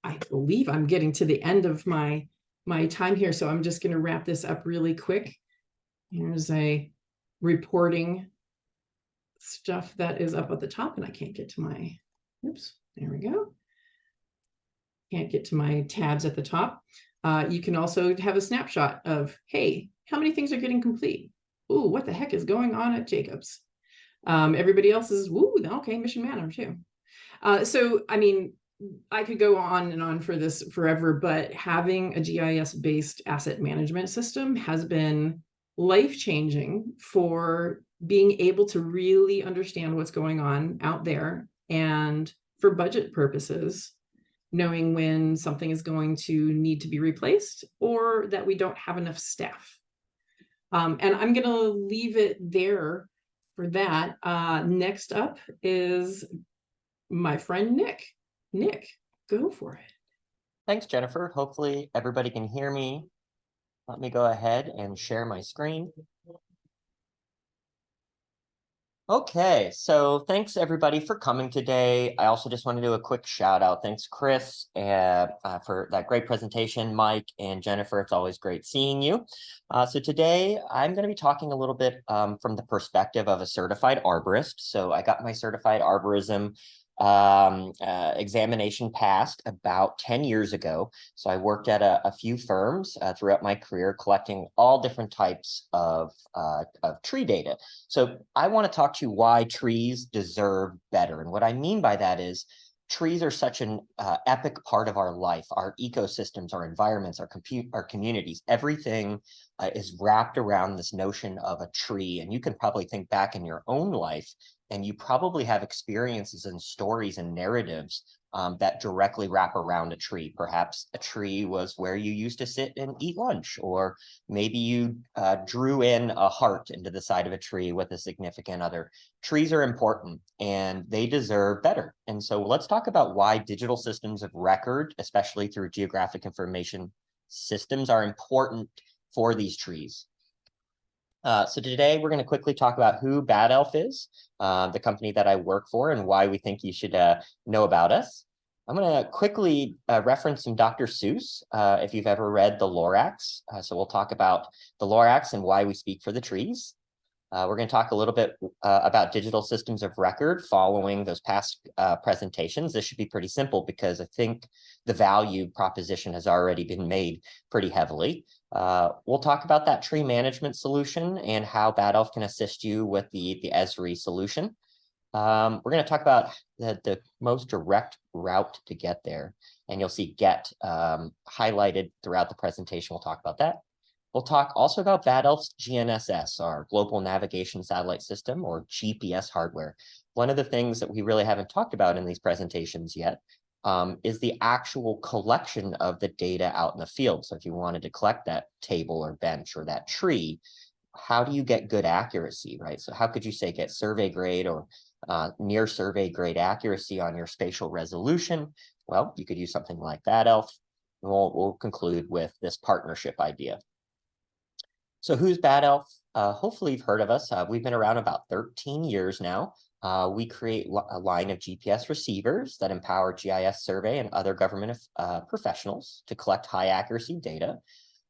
S4: I believe I'm getting to the end of my time here, so I'm just going to wrap this up really quick. Here's a reporting stuff that is up at the top, and I can't get to my, oops, there we go. Can't get to my tabs at the top. You can also have a snapshot of, hey, how many things are getting complete? Ooh, what the heck is going on at Jacobs? Everybody else is, woo, okay, Mission Manor too. So, I mean, I could go on and on for this forever, but having a GIS-based asset management system has been life-changing for being able to really understand what's going on out there, and for budget purposes, knowing when something is going to need to be replaced or that we don't have enough staff. And I'm going to leave it there for that. Next up is my friend Nick. Nick, go for it.
S5: Thanks, Jennifer. Hopefully everybody can hear me. Let me go ahead and share my screen. Okay, so thanks everybody for coming today. I also just want to do a quick shout out. Thanks, Chris, for that great presentation. Mike and Jennifer, it's always great seeing you. So today I'm going to be talking a little bit from the perspective of a certified arborist. So I got my certified arborism examination passed about 10 years ago. So I worked at a few firms throughout my career collecting all different types of tree data. So I want to talk to you why trees deserve better. And what I mean by that is trees are such an epic part of our life, our ecosystems, our environments, our communities. Everything is wrapped around this notion of a tree. And you can probably think back in your own life, and you probably have experiences and stories and narratives that directly wrap around a tree. Perhaps a tree was where you used to sit and eat lunch, or maybe you drew in a heart into the side of a tree with a significant other. Trees are important and they deserve better. And so let's talk about why digital systems of record, especially through geographic information systems, are important for these trees. So today we're going to quickly talk about who Bad Elf is, the company that I work for, and why we think you should know about us. I'm going to quickly reference some Dr. Seuss, if you've ever read The Lorax. So we'll talk about the Lorax and why we speak for the trees. We're going to talk a little bit about digital systems of record following those past presentations. This should be pretty simple because I think the value proposition has already been made pretty heavily. We'll talk about that tree management solution and how Bad Elf can assist you with the Esri solution. We're going to talk about the most direct route to get there, and you'll see GET highlighted throughout the presentation. We'll talk about that. We'll talk also about Bad Elf's GNSS, our Global Navigation Satellite System, or GPS hardware. One of the things that we really haven't talked about in these presentations yet is the actual collection of the data out in the field. So if you wanted to collect that table or bench or that tree, how do you get good accuracy, right? So how could you say get survey grade or near survey grade accuracy on your spatial resolution? Well, you could use something like Bad Elf. We'll conclude with this partnership idea. So who's Bad Elf? Hopefully you've heard of us. We've been around about 13 years now. We create a line of GPS receivers that empower GIS survey and other government professionals to collect high accuracy data.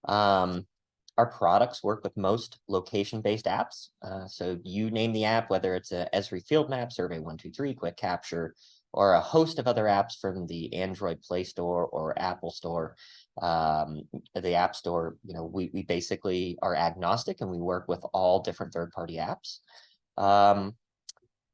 S5: Our products work with most location-based apps. So you name the app, whether it's a Esri Field Map, Survey 123, Quick Capture, or a host of other apps from the Android Play Store or Apple Store. The App Store, we basically are agnostic and we work with all different third-party apps.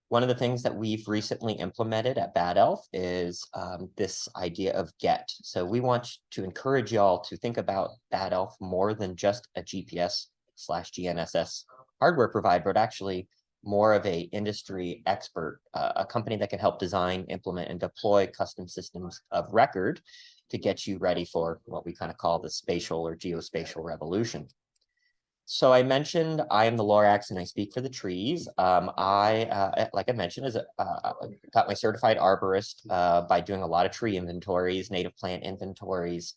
S5: One of the things that we've recently implemented at Bad Elf is this idea of GET. So we want to encourage y'all to think about Bad Elf more than just a GPS/GNSS hardware provider, but actually more of a industry expert, a company that can help design, implement, and deploy custom systems of record to get you ready for what we kind of call the spatial or geospatial revolution. So I mentioned I am the Lorax and I speak for the trees. Like I mentioned, got my certified arborist by doing a lot of tree inventories, native plant inventories,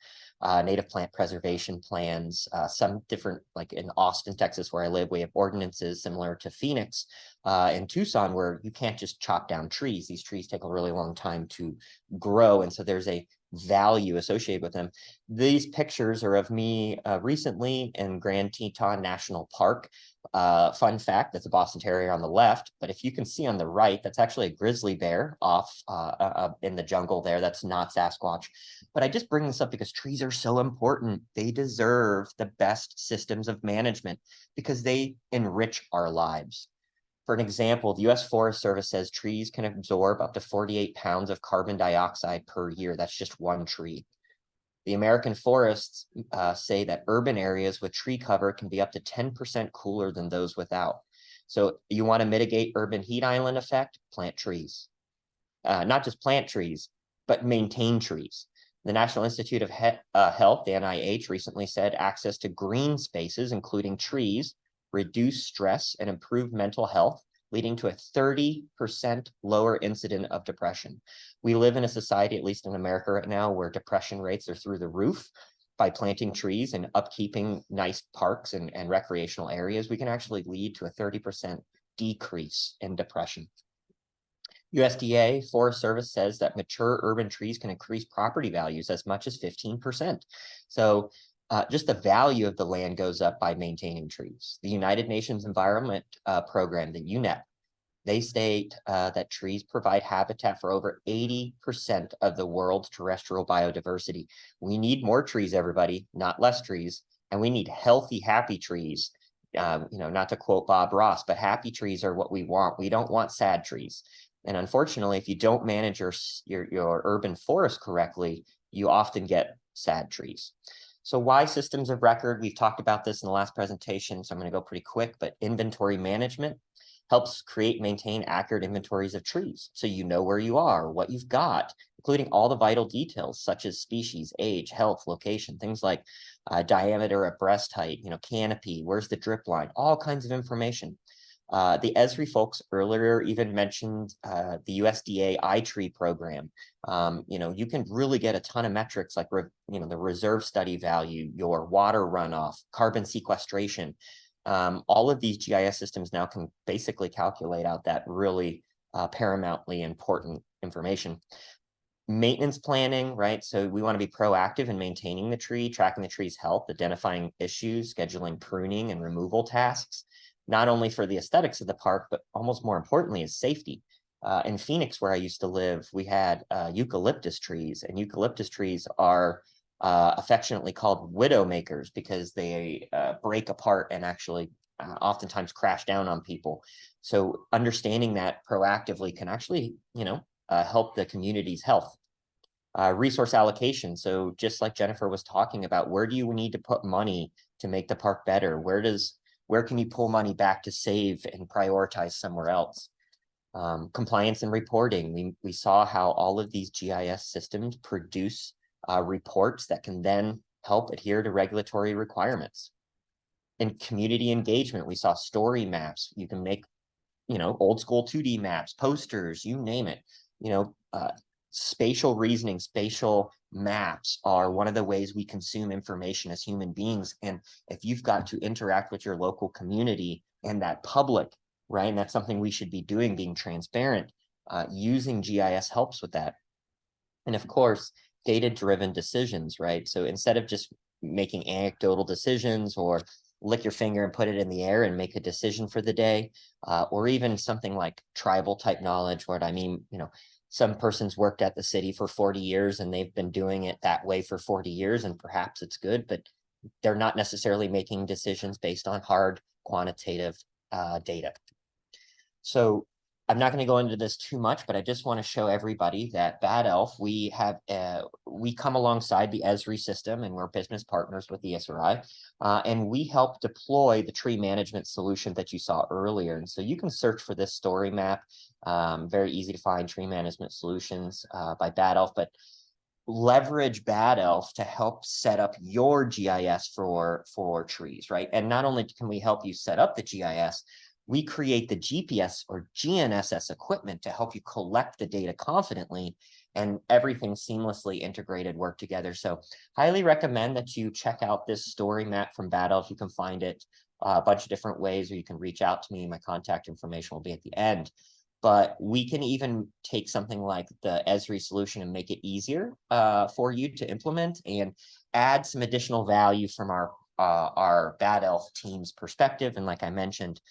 S5: native plant preservation plans, some different, like in Austin, Texas, where I live, we have ordinances similar to Phoenix in Tucson, where you can't just chop down trees. These trees take a really long time to grow. And so there's a value associated with them. These pictures are of me recently in Grand Teton National Park. Fun fact, that's a Boston Terrier on the left, but if you can see on the right, that's actually a grizzly bear off in the jungle there. That's not Sasquatch. But I just bring this up because trees are so important. They deserve the best systems of management because they enrich our lives. For an example, the U.S. Forest Service says trees can absorb up to 48 pounds of carbon dioxide per year. That's just one tree. The American forests say that urban areas with tree cover can be up to 10% cooler than those without. So you want to mitigate urban heat island effect? Plant trees. Not just plant trees, but maintain trees. The National Institute of Health, the NIH, recently said access to green spaces, including trees, reduce stress and improve mental health, leading to a 30% lower incident of depression. We live in a society, at least in America right now, where depression rates are through the roof. By planting trees and upkeeping nice parks and recreational areas, we can actually lead to a 30% decrease in depression. USDA Forest Service says that mature urban trees can increase property values as much as 15%. So just the value of the land goes up by maintaining trees. The United Nations Environment Program, the UNEP, they state that trees provide habitat for over 80% of the world's terrestrial biodiversity. We need more trees, everybody, not less trees. And we need healthy, happy trees. Not to quote Bob Ross, but happy trees are what we want. We don't want sad trees. And unfortunately, if you don't manage your urban forest correctly, you often get sad trees. So why systems of record? We've talked about this in the last presentation, so I'm going to go pretty quick, but inventory management helps create and maintain accurate inventories of trees. So you know where you are, what you've got, including all the vital details such as species, age, health, location, things like diameter at breast height, canopy, where's the drip line, all kinds of information. The Esri folks earlier even mentioned the USDA iTree program. You can really get a ton of metrics like the reserve study value, your water runoff, carbon sequestration. All of these GIS systems now can basically calculate out that really paramountly important information. Maintenance planning, right? So we want to be proactive in maintaining the tree, tracking the tree's health, identifying issues, scheduling pruning and removal tasks, not only for the aesthetics of the park, but almost more importantly is safety. In Phoenix, where I used to live, we had eucalyptus trees, and eucalyptus trees are affectionately called widow makers because they break apart and actually oftentimes crash down on people. So understanding that proactively can actually, help the community's health. Resource allocation. So just like Jennifer was talking about, where do you need to put money to make the park better? Where can you pull money back to save and prioritize somewhere else? Compliance and reporting. We saw how all of these GIS systems produce reports that can then help adhere to regulatory requirements. In community engagement, we saw story maps. You can make, old school 2D maps, posters, you name it. Spatial reasoning, spatial maps are one of the ways we consume information as human beings. And if you've got to interact with your local community and that public, right, and that's something we should be doing, being transparent, using GIS helps with that. And of course, data-driven decisions, right? So instead of just making anecdotal decisions or lick your finger and put it in the air and make a decision for the day, or even something like tribal type knowledge, what I mean, some person's worked at the city for 40 years and they've been doing it that way for 40 years and perhaps it's good, but they're not necessarily making decisions based on hard quantitative data. So I'm not going to go into this too much, but I just want to show everybody that Bad Elf, we come alongside the Esri system and we're business partners with the Esri, and we help deploy the tree management solution that you saw earlier. And so you can search for this story map, very easy to find, tree management solutions by Bad Elf, but leverage Bad Elf to help set up your GIS for trees, right? And not only can we help you set up the GIS, we create the GPS or GNSS equipment to help you collect the data confidently and everything seamlessly integrated work together. So highly recommend that you check out this story map from Bad Elf. You can find it a bunch of different ways, or you can reach out to me. My contact information will be at the end. But we can even take something like the Esri solution and make it easier for you to implement and add some additional value from our Bad Elf team's perspective. And like I mentioned,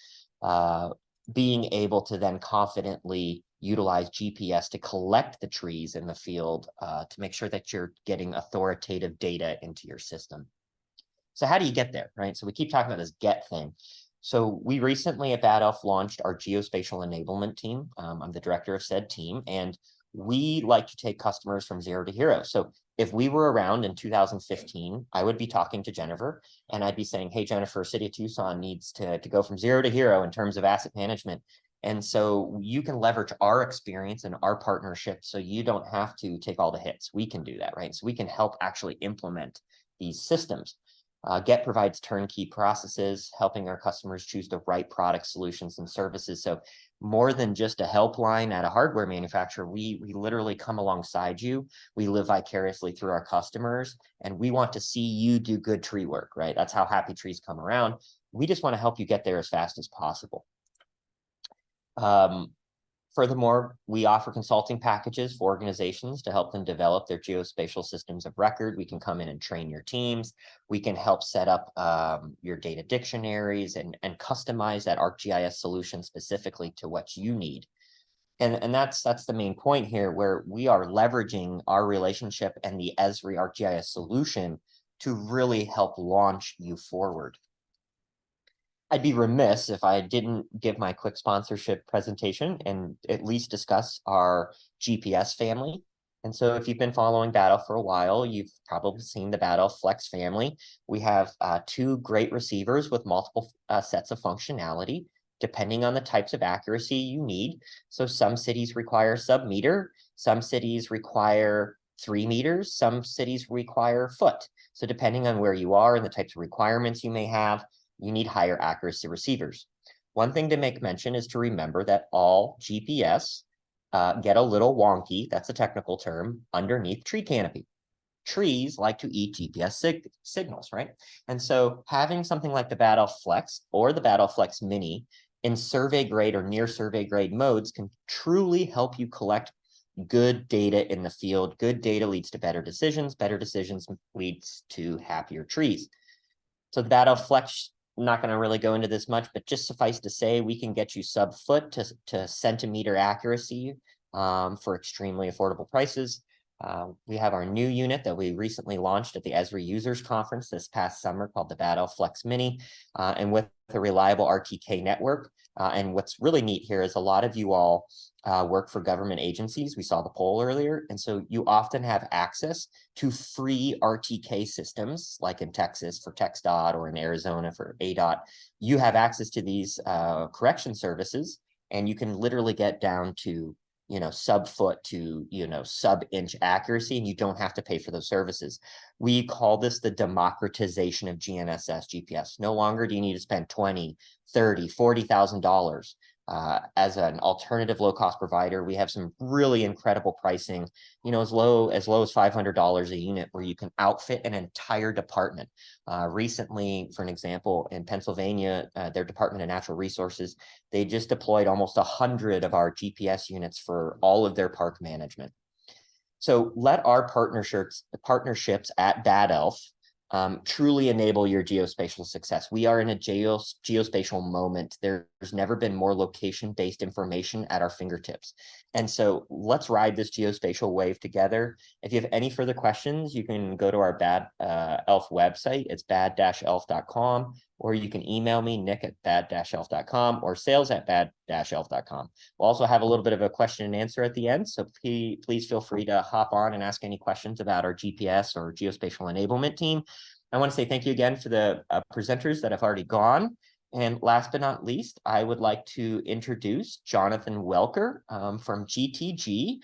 S5: being able to then confidently utilize GPS to collect the trees in the field to make sure that you're getting authoritative data into your system. So how do you get there, right? So we keep talking about this get thing. So we recently at Bad Elf launched our Geospatial enablement team. I'm the director of said team, and we like to take customers from zero to hero. So if we were around in 2015, I would be talking to Jennifer and I'd be saying, hey, Jennifer, City of Tucson needs to go from zero to hero in terms of asset management. And so you can leverage our experience and our partnership so you don't have to take all the hits. We can do that, right? So we can help actually implement these systems. Get provides turnkey processes, helping our customers choose the right product, solutions, and services. So more than just a helpline at a hardware manufacturer, we literally come alongside you. We live vicariously through our customers, and we want to see you do good tree work, right? That's how happy trees come around. We just want to help you get there as fast as possible. Furthermore, we offer consulting packages for organizations to help them develop their geospatial systems of record. We can come in and train your teams. We can help set up your data dictionaries and customize that ArcGIS solution specifically to what you need. And that's the main point here, where we are leveraging our relationship and the Esri ArcGIS solution to really help launch you forward. I'd be remiss if I didn't give my quick sponsorship presentation and at least discuss our GPS family. And so if you've been following Battle for a while, you've probably seen the Battle Flex family. We have 2 great receivers with multiple sets of functionality, depending on the types of accuracy you need. So some cities require sub-meter, some cities require 3 meters, some cities require foot. So depending on where you are and the types of requirements you may have, you need higher accuracy receivers. One thing to make mention is to remember that all GPS get a little wonky, that's a technical term, underneath tree canopy. Trees like to eat GPS signals, right? And so having something like the Battle Flex or the Battle Flex Mini in survey grade or near survey grade modes can truly help you collect good data in the field. Good data leads to better decisions leads to happier trees. So the Battle Flex, I'm not going to really go into this much, but just suffice to say, we can get you sub-foot to centimeter accuracy for extremely affordable prices. We have our new unit that we recently launched at the Esri Users Conference this past summer called the Battle Flex Mini, and with a reliable RTK network. And what's really neat here is a lot of you all work for government agencies. We saw the poll earlier. And so you often have access to free RTK systems, like in Texas for TxDOT or in Arizona for ADOT. You have access to these correction services, and you can literally get down to sub-foot to, sub-inch accuracy, and you don't have to pay for those services. We call this the democratization of GNSS GPS. No longer do you need to spend $20,000, $30,000, $40,000 as an alternative low-cost provider. We have some really incredible pricing, as low as $500 a unit, where you can outfit an entire department. Recently, for an example, in Pennsylvania, their Department of Natural Resources, they just deployed almost 100 of our GPS units for all of their park management. So let our partnerships at Bad Elf truly enable your geospatial success. We are in a geospatial moment. There's never been more location-based information at our fingertips. And so let's ride this geospatial wave together. If you have any further questions, you can go to our Bad Elf website. It's bad-elf.com, or you can email me, nick@bad-elf.com, or sales@bad-elf.com. We'll also have a little bit of a question and answer at the end, so please feel free to hop on and ask any questions about our GPS or geospatial enablement team. I want to say thank you again for the presenters that have already gone. And last but not least, I would like to introduce Jonathan Welker from GTG.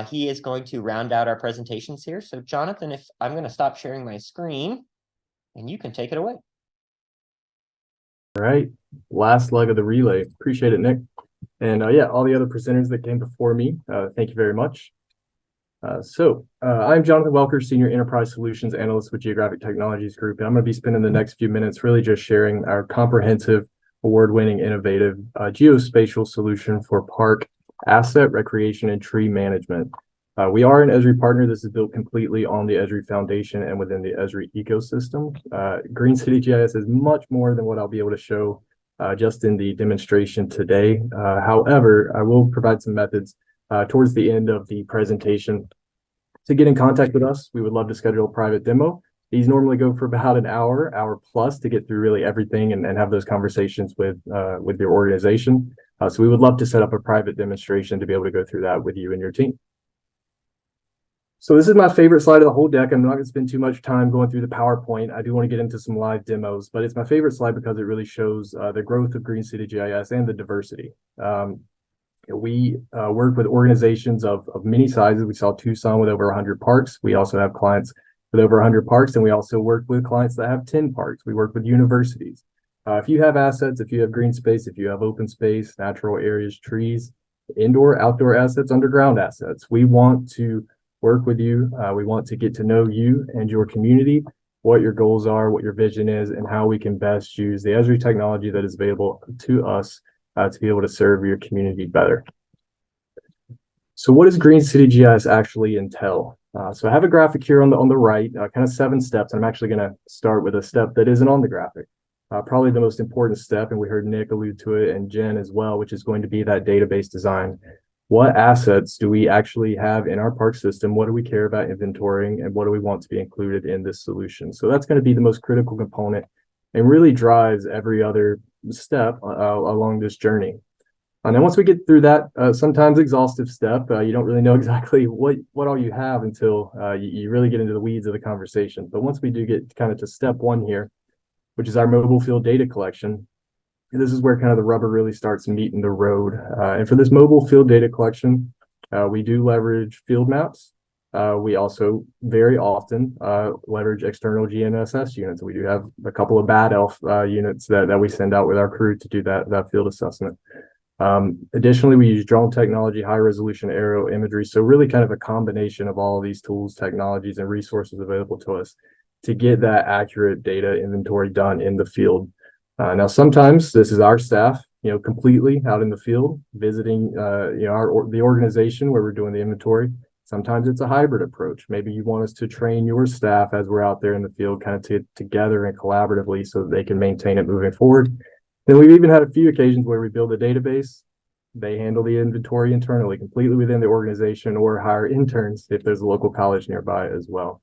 S5: He is going to round out our presentations here. So Jonathan, if I'm going to stop sharing my screen, and you can take it away.
S6: All right, last leg of the relay. Appreciate it, Nick. And yeah, all the other presenters that came before me, thank you very much. I'm Jonathan Welker, Senior Enterprise Solutions Analyst with Geographic Technologies Group, and I'm going to be spending the next few minutes really just sharing our comprehensive, award-winning, innovative geospatial solution for park, asset, recreation, and tree management. We are an Esri partner. This is built completely on the Esri Foundation and within the Esri ecosystem. Green City GIS is much more than what I'll be able to show just in the demonstration today. However, I will provide some methods towards the end of the presentation to get in contact with us. We would love to schedule a private demo. These normally go for about an hour plus to get through really everything and have those conversations with your organization. So we would love to set up a private demonstration to be able to go through that with you and your team. So this is my favorite slide of the whole deck. I'm not going to spend too much time going through the PowerPoint. I do want to get into some live demos, but it's my favorite slide because it really shows the growth of Green City GIS and the diversity. We work with organizations of many sizes. We saw Tucson with over 100 parks. We also have clients with over 100 parks, and we also work with clients that have 10 parks. We work with universities. If you have assets, if you have green space, if you have open space, natural areas, trees, indoor, outdoor assets, underground assets, we want to work with you. We want to get to know you and your community, what your goals are, what your vision is, and how we can best use the Esri technology that is available to us to be able to serve your community better. So what does Green City GIS actually entail? So I have a graphic here on the right, kind of 7 steps. I'm actually going to start with a step that isn't on the graphic. Probably the most important step, and we heard Nick allude to it and Jen as well, which is going to be that database design. What assets do we actually have in our park system? What do we care about inventorying, and what do we want to be included in this solution? So that's going to be the most critical component and really drives every other step along this journey. And then once we get through that sometimes exhaustive step, you don't really know exactly what all you have until you really get into the weeds of the conversation. But once we do get kind of to step 1 here, which is our mobile field data collection, and this is where kind of the rubber really starts meeting the road. And for this mobile field data collection, we do leverage field maps. We also very often leverage external GNSS units. We do have a couple of bad elf units that we send out with our crew to do that field assessment. Additionally, we use drone technology, high resolution aerial imagery. So really kind of a combination of all of these tools, technologies, and resources available to us to get that accurate data inventory done in the field. Now, sometimes this is our staff, completely out in the field visiting, the organization where we're doing the inventory. Sometimes it's a hybrid approach. Maybe you want us to train your staff as we're out there in the field, kind of together and collaboratively so that they can maintain it moving forward. Then we've even had a few occasions where we build a database. They handle the inventory internally, completely within the organization, or hire interns if there's a local college nearby as well.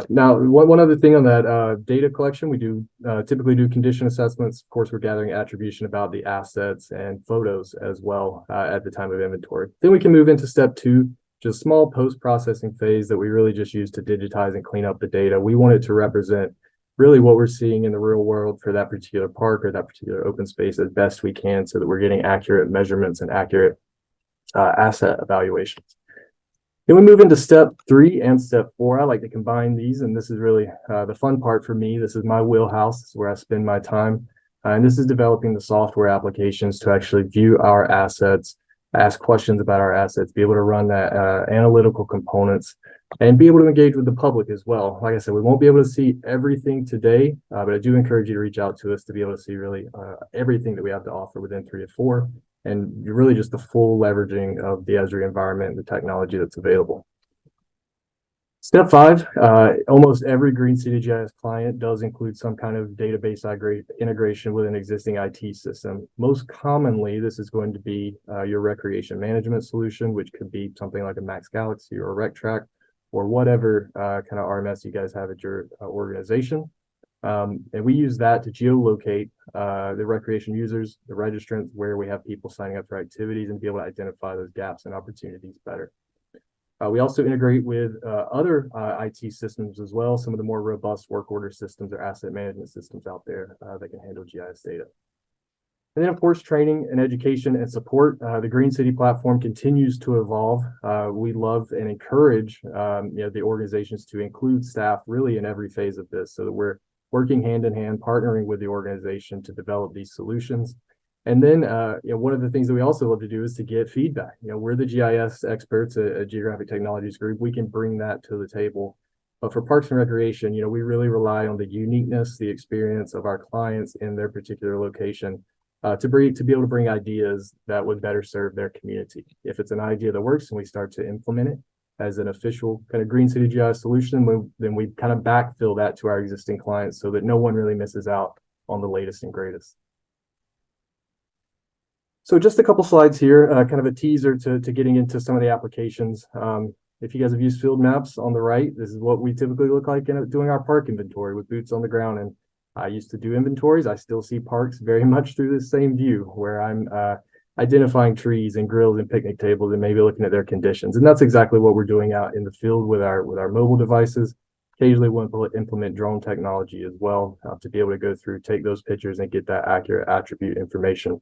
S6: Now, one other thing on that data collection, we do typically do condition assessments. Of course, we're gathering attribution about the assets and photos as well at the time of inventory. Then we can move into step 2, just small post-processing phase that we really just use to digitize and clean up the data. We want it to represent really what we're seeing in the real world for that particular park or that particular open space as best we can so that we're getting accurate measurements and accurate asset evaluations. Then we move into step 3 and step 4. I like to combine these, and this is really the fun part for me. This is my wheelhouse. This is where I spend my time. And this is developing the software applications to actually view our assets, ask questions about our assets, be able to run that analytical components, and be able to engage with the public as well. Like I said, we won't be able to see everything today, but I do encourage you to reach out to us to be able to see really everything that we have to offer within 3 to 4. And really just the full leveraging of the Esri environment and the technology that's available. Step 5, almost every Green City GIS client does include some kind of database integration with an existing IT system. Most commonly, this is going to be your recreation management solution, which could be something like a Max Galaxy or a RecTrack or whatever kind of RMS you guys have at your organization. And we use that to geolocate the recreation users, the registrants, where we have people signing up for activities and be able to identify those gaps and opportunities better. We also integrate with other IT systems as well, some of the more robust work order systems or asset management systems out there that can handle GIS data. And then, of course, training and education and support. The Green City platform continues to evolve. We love and encourage the organizations to include staff really in every phase of this so that we're working hand in hand, partnering with the organization to develop these solutions. And then, one of the things that we also love to do is to get feedback. We're the GIS experts at Geographic Technologies Group. We can bring that to the table. But for Parks and Recreation, we really rely on the uniqueness, the experience of our clients in their particular location to be able to bring ideas that would better serve their community. If it's an idea that works and we start to implement it as an official kind of Green City GIS solution, then we kind of backfill that to our existing clients so that no one really misses out on the latest and greatest. So just a couple slides here, kind of a teaser to getting into some of the applications. If you guys have used field maps on the right, this is what we typically look like doing our park inventory with boots on the ground. And I used to do inventories. I still see parks very much through this same view where I'm identifying trees and grills and picnic tables and maybe looking at their conditions. And that's exactly what we're doing out in the field with our mobile devices. Occasionally we'll implement drone technology as well to be able to go through, take those pictures and get that accurate attribute information.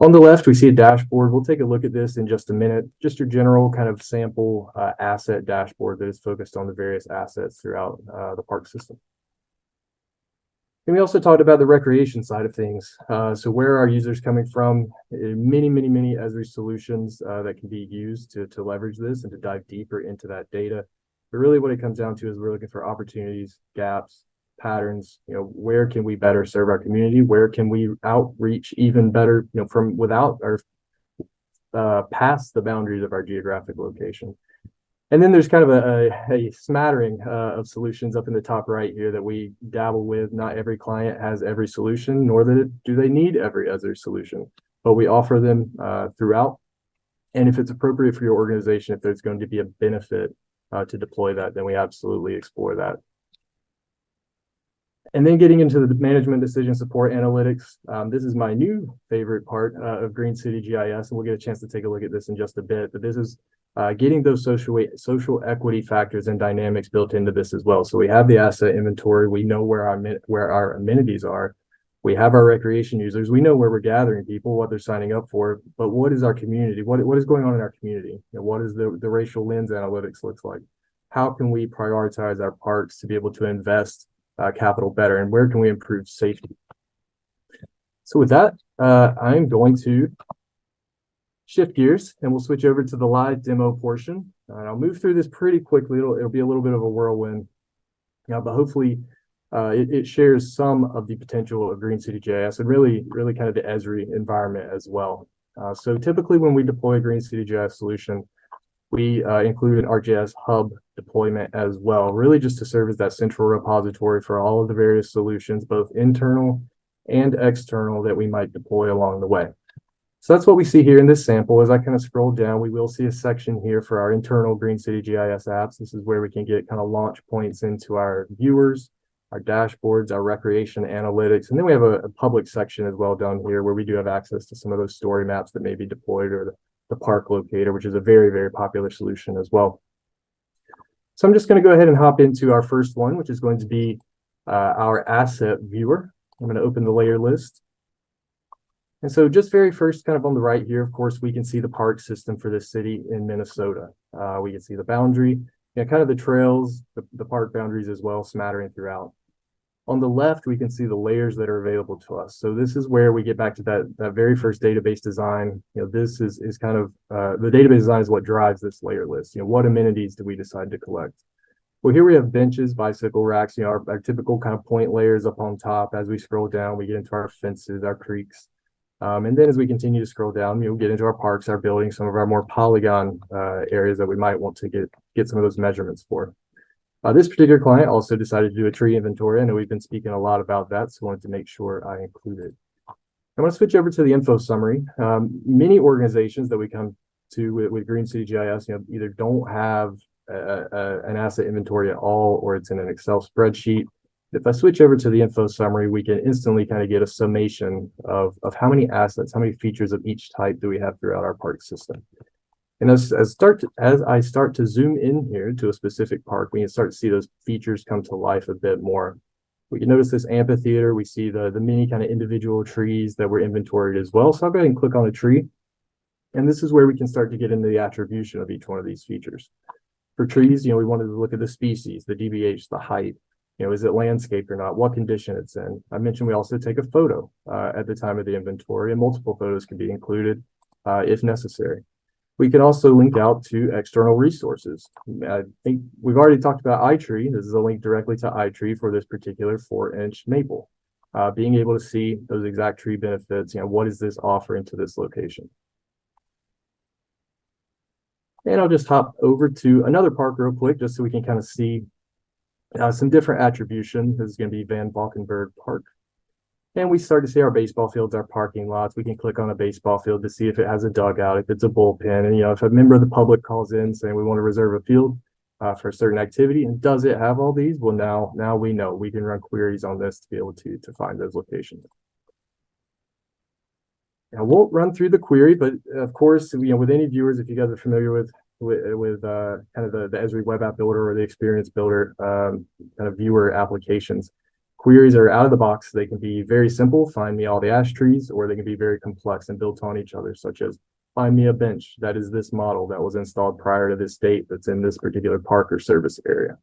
S6: On the left, we see a dashboard. We'll take a look at this in just a minute. Just your general kind of sample asset dashboard that is focused on the various assets throughout the park system. And we also talked about the recreation side of things. So where are users coming from? Many Esri solutions that can be used to leverage this and to dive deeper into that data. But really what it comes down to is we're looking for opportunities, gaps, patterns. Where can we better serve our community? Where can we outreach even better, from without or past the boundaries of our geographic location? And then there's kind of a smattering of solutions up in the top right here that we dabble with. Not every client has every solution, nor do they need every other solution, but we offer them throughout. And if it's appropriate for your organization, if there's going to be a benefit to deploy that, then we absolutely explore that. And then getting into the management decision support analytics. This is my new favorite part of Green City GIS, and we'll get a chance to take a look at this in just a bit. But this is getting those social equity factors and dynamics built into this as well. So we have the asset inventory. We know where our amenities are. We have our recreation users. We know where we're gathering people, what they're signing up for. But what is our community? What is going on in our community? What is the racial lens analytics looks like? How can we prioritize our parks to be able to invest capital better, and where can we improve safety? So with that, I'm going to shift gears and we'll switch over to the live demo portion. And I'll move through this pretty quickly. It'll be a little bit of a whirlwind, but hopefully it shares some of the potential of Green City GIS and really kind of the Esri environment as well. So typically when we deploy a Green City GIS solution, we include an ArcGIS hub deployment as well, really just to serve as that central repository for all of the various solutions, both internal and external, that we might deploy along the way. So that's what we see here in this sample. As I kind of scroll down, we will see a section here for our internal Green City GIS apps. This is where we can get kind of launch points into our viewers, our dashboards, our recreation analytics. And then we have a public section as well down here where we do have access to some of those story maps that may be deployed, or the park locator, which is a very popular solution as well. So I'm just going to go ahead and hop into our first one, which is going to be our asset viewer. I'm going to open the layer list. And so just very first, kind of on the right here, of course, we can see the park system for this city in Minnesota. We can see the boundary, kind of the trails, the park boundaries as well, smattering throughout. On the left, we can see the layers that are available to us. So this is where we get back to that very first database design. This is kind of the database design is what drives this layer list. What amenities do we decide to collect? Well, here we have benches, bicycle racks, our typical kind of point layers up on top. As we scroll down, we get into our fences, our creeks. And then as we continue to scroll down, we get into our parks, our buildings, some of our more polygon areas that we might want to get some of those measurements for. This particular client also decided to do a tree inventory. I know we've been speaking a lot about that, so I wanted to make sure I include it. I want to switch over to the info summary. Many organizations that we come to with Green City GIS, either don't have an asset inventory at all, or it's in an Excel spreadsheet. If I switch over to the info summary, we can instantly kind of get a summation of how many assets, how many features of each type do we have throughout our park system. And as I start to zoom in here to a specific park, we can start to see those features come to life a bit more. We can notice this amphitheater. We see the many kind of individual trees that were inventoried as well. So I'll go ahead and click on a tree. And this is where we can start to get into the attribution of each one of these features. For trees, we wanted to look at the species, the DBH, the height. Is it landscaped or not? What condition it's in? I mentioned we also take a photo at the time of the inventory, and multiple photos can be included if necessary. We can also link out to external resources. I think we've already talked about iTree. This is a link directly to iTree for this particular 4-inch maple. Being able to see those exact tree benefits, what does this offer into this location? And I'll just hop over to another park real quick, just so we can kind of see some different attribution. This is going to be Van Valkenburg Park. And we start to see our baseball fields, our parking lots. We can click on a baseball field to see if it has a dugout, if it's a bullpen. And, if a member of the public calls in saying we want to reserve a field for a certain activity, and does it have all these? Well, now we know. We can run queries on this to be able to find those locations. I won't run through the query, but of course, with any viewers, if you guys are familiar with kind of the Esri web app builder or the experience builder kind of viewer applications, of Queries are out of the box. They can be very simple, find me all the ash trees, or they can be very complex and built on each other, such as find me a bench that is this model that was installed prior to this date that's in this particular park or service area.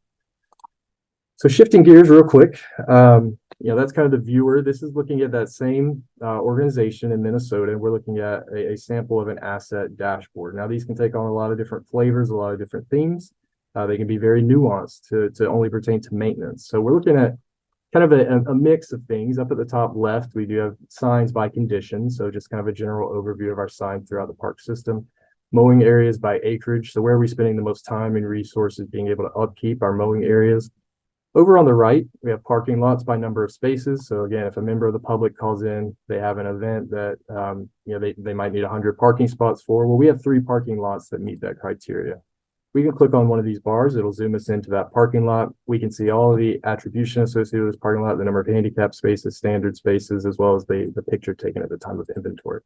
S6: So shifting gears real quick, that's kind of the viewer. This is looking at that same organization in Minnesota, and we're looking at a sample of an asset dashboard. Now, these can take on a lot of different flavors, a lot of different themes. They can be very nuanced to only pertain to maintenance. So we're looking at kind of a mix of things. Up at the top left, we do have signs by condition. So just kind of a general overview of our signs throughout the park system. Mowing areas by acreage. So where are we spending the most time and resources being able to upkeep our mowing areas? Over on the right, we have parking lots by number of spaces. So again, if a member of the public calls in, they have an event that they might need 100 parking spots for. Well, we have 3 parking lots that meet that criteria. We can click on one of these bars. It'll zoom us into that parking lot. We can see all of the attribution associated with this parking lot, the number of handicap spaces, standard spaces, as well as the picture taken at the time of inventory.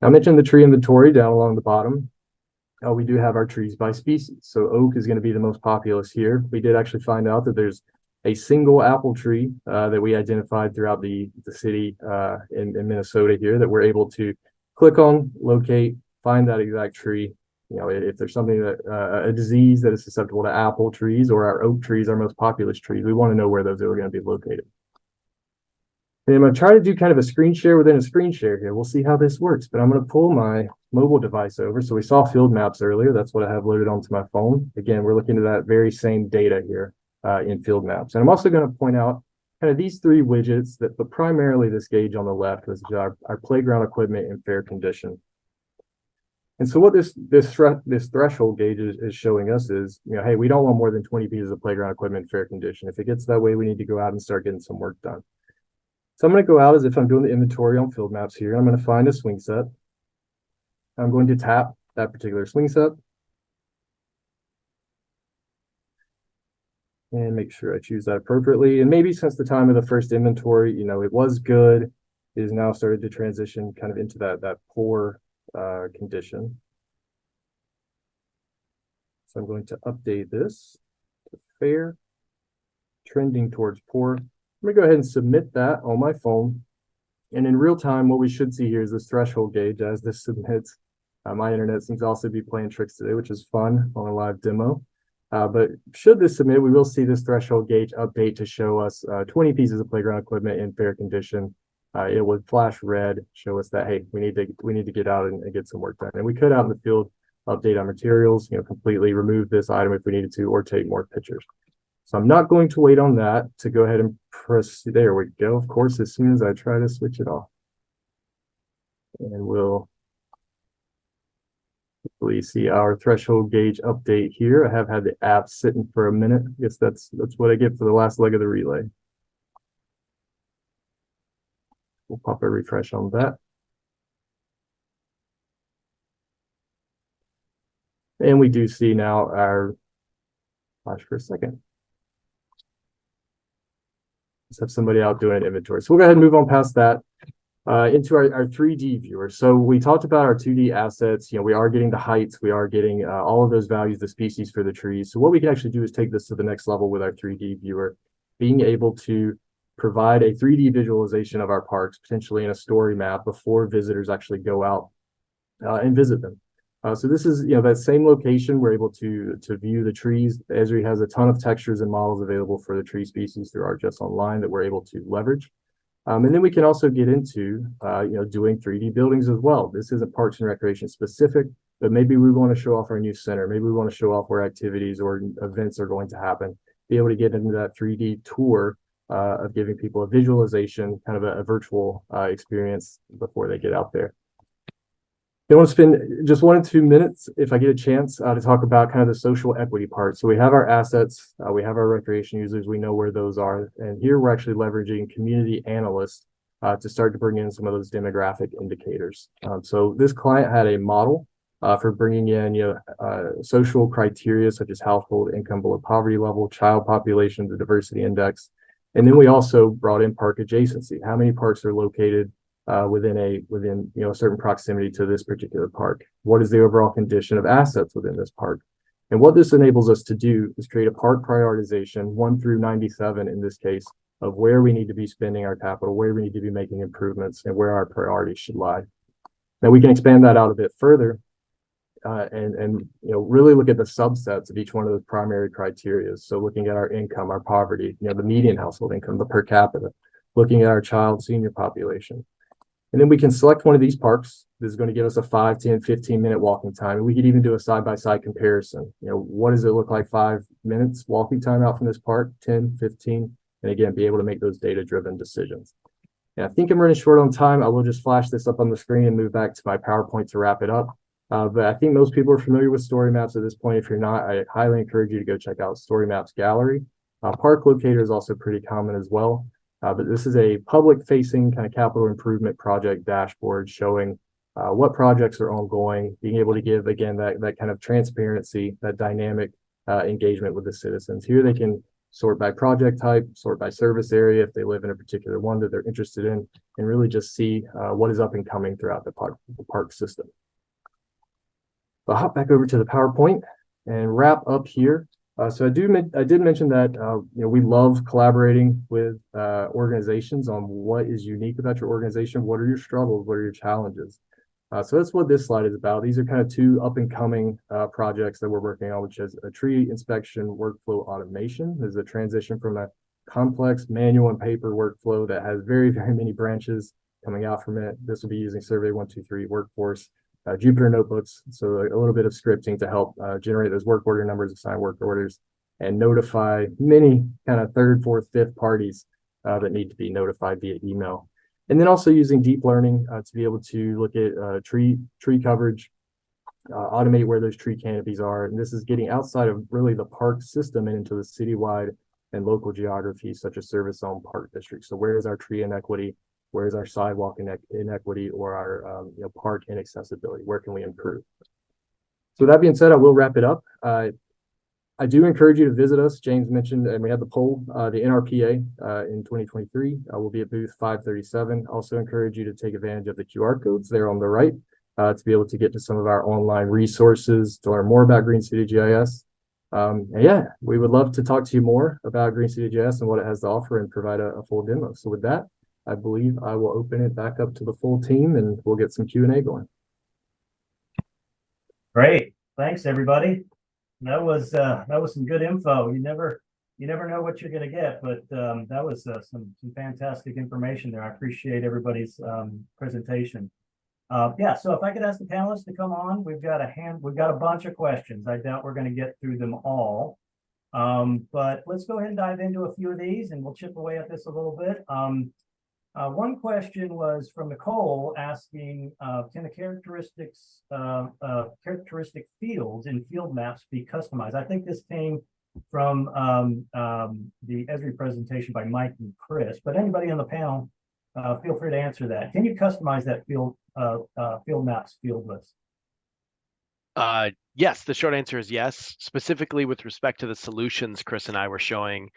S6: I mentioned the tree inventory down along the bottom. We do have our trees by species. So oak is going to be the most populous here. We did actually find out that there's a single apple tree that we identified throughout the city in Minnesota here that we're able to click on, locate, find that exact tree. If there's something that a disease that is susceptible to apple trees or our oak trees, our most populous trees, we want to know where those are going to be located. And I'm going to try to do kind of a screen share within a screen share here. We'll see how this works, but I'm going to pull my mobile device over. So we saw field maps earlier. That's what I have loaded onto my phone. Again, we're looking at that very same data here in field maps. And I'm also going to point out kind of these 3 widgets but primarily this gauge on the left is our playground equipment in fair condition. And so what this threshold gauge is showing us is, hey, we don't want more than 20 pieces of playground equipment in fair condition. If it gets that way, we need to go out and start getting some work done. So I'm going to go out as if I'm doing the inventory on field maps here. I'm going to find a swing set. I'm going to tap that particular swing set. And make sure I choose that appropriately. And maybe since the time of the first inventory, it was good, it has now started to transition kind of into that poor condition. So I'm going to update this to fair, trending towards poor. I'm going to go ahead and submit that on my phone. And in real time, what we should see here is this threshold gauge as this submits. My internet seems to also be playing tricks today, which is fun on a live demo. But should this submit, we will see this threshold gauge update to show us 20 pieces of playground equipment in fair condition. It would flash red, show us that, hey, we need to get out and get some work done. And we could out in the field update our materials, completely remove this item if we needed to, or take more pictures. So I'm not going to wait on that to go ahead and press. There we go. Of course, as soon as I try to switch it off, and we'll hopefully see our threshold gauge update here. I have had the app sitting for a minute. I guess that's what I get for the last leg of the relay. We'll pop a refresh on that. And we do see now our flash for a second. Let's have somebody out doing an inventory. So we'll go ahead and move on past that into our 3D viewer. So we talked about our 2D assets. We are getting the heights. We are getting all of those values, the species for the trees. So what we can actually do is take this to the next level with our 3D viewer, being able to provide a 3D visualization of our parks, potentially in a story map before visitors actually go out and visit them. So this is, that same location. We're able to view the trees. Esri has a ton of textures and models available for the tree species through ArcGIS Online that we're able to leverage. And then we can also get into, doing 3D buildings as well. This isn't Parks and Recreation specific, but maybe we want to show off our new center. Maybe we want to show off where activities or events are going to happen. Be able to get into that 3D tour of giving people a visualization, kind of a virtual experience before they get out there. I want to spend just 1 or 2 minutes, if I get a chance, to talk about kind of the social equity part. So we have our assets, we have our recreation users, we know where those are. And here we're actually leveraging community analysts to start to bring in some of those demographic indicators. So this client had a model for bringing in social criteria such as household income below poverty level, child population, the diversity index. And then we also brought in park adjacency. How many parks are located within a certain proximity to this particular park? What is the overall condition of assets within this park? And what this enables us to do is create a park prioritization 1 through 97 in this case of where we need to be spending our capital, where we need to be making improvements, and where our priorities should lie. Now we can expand that out a bit further and really look at the subsets of each one of those primary criteria. So looking at our income, our poverty, the median household income, the per capita, looking at our child senior population. And then we can select one of these parks. This is going to give us a 5, 10, 15-minute walking time. And we could even do a side-by-side comparison. What does it look like 5 minutes walking time out from this park, 10, 15, and again, be able to make those data-driven decisions. And I think I'm running short on time. I will just flash this up on the screen and move back to my PowerPoint to wrap it up. But I think most people are familiar with story maps at this point. If you're not, I highly encourage you to go check out Story Maps Gallery. Park Locator is also pretty common as well. But this is a public-facing kind of capital improvement project dashboard showing what projects are ongoing, being able to give, again, that kind of transparency, that dynamic engagement with the citizens. Here they can sort by project type, sort by service area if they live in a particular one that they're interested in, and really just see what is up and coming throughout the park system. I'll hop back over to the PowerPoint and wrap up here. So I did mention that we love collaborating with organizations on what is unique about your organization. What are your struggles? What are your challenges? So that's what this slide is about. These are kind of two up and coming projects that we're working on, which is a tree inspection workflow automation. There's a transition from a complex manual and paper workflow that has very, very many branches coming out from it. This will be using Survey123 Workforce. Jupyter notebooks, so a little bit of scripting to help generate those work order numbers, assign work orders, and notify many kind of third, fourth, fifth parties that need to be notified via email. And then also using deep learning to be able to look at tree coverage, automate where those tree canopies are. And this is getting outside of really the park system and into the citywide and local geographies such as service zone park districts. So where is our tree inequity? Where is our sidewalk inequity or our park inaccessibility? Where can we improve? So that being said, I will wrap it up. I do encourage you to visit us. James mentioned, and we had the poll, the NRPA in 2023. We'll be at booth 537. Also encourage you to take advantage of the QR codes there on the right to be able to get to some of our online resources to learn more about Green City GIS. And yeah, we would love to talk to you more about Green City GIS and what it has to offer and provide a full demo. So with that, I believe I will open it back up to the full team and we'll get some Q&A going.
S7: Great. Thanks, everybody. That was some good info. You never know what you're going to get, but that was some fantastic information there. I appreciate everybody's presentation. Yeah, so if I could ask the panelists to come on, we've got a bunch of questions. I doubt we're going to get through them all. But let's go ahead and dive into a few of these and we'll chip away at this a little bit. One question was from Nicole asking, can the characteristic fields in field maps be customized? I think this came from the Esri presentation by Mike and Chris, but anybody on the panel, feel free to answer that. Can you customize that field maps field list?
S3: Yes, the short answer is yes. Specifically with respect to the solutions Chris and I were showing,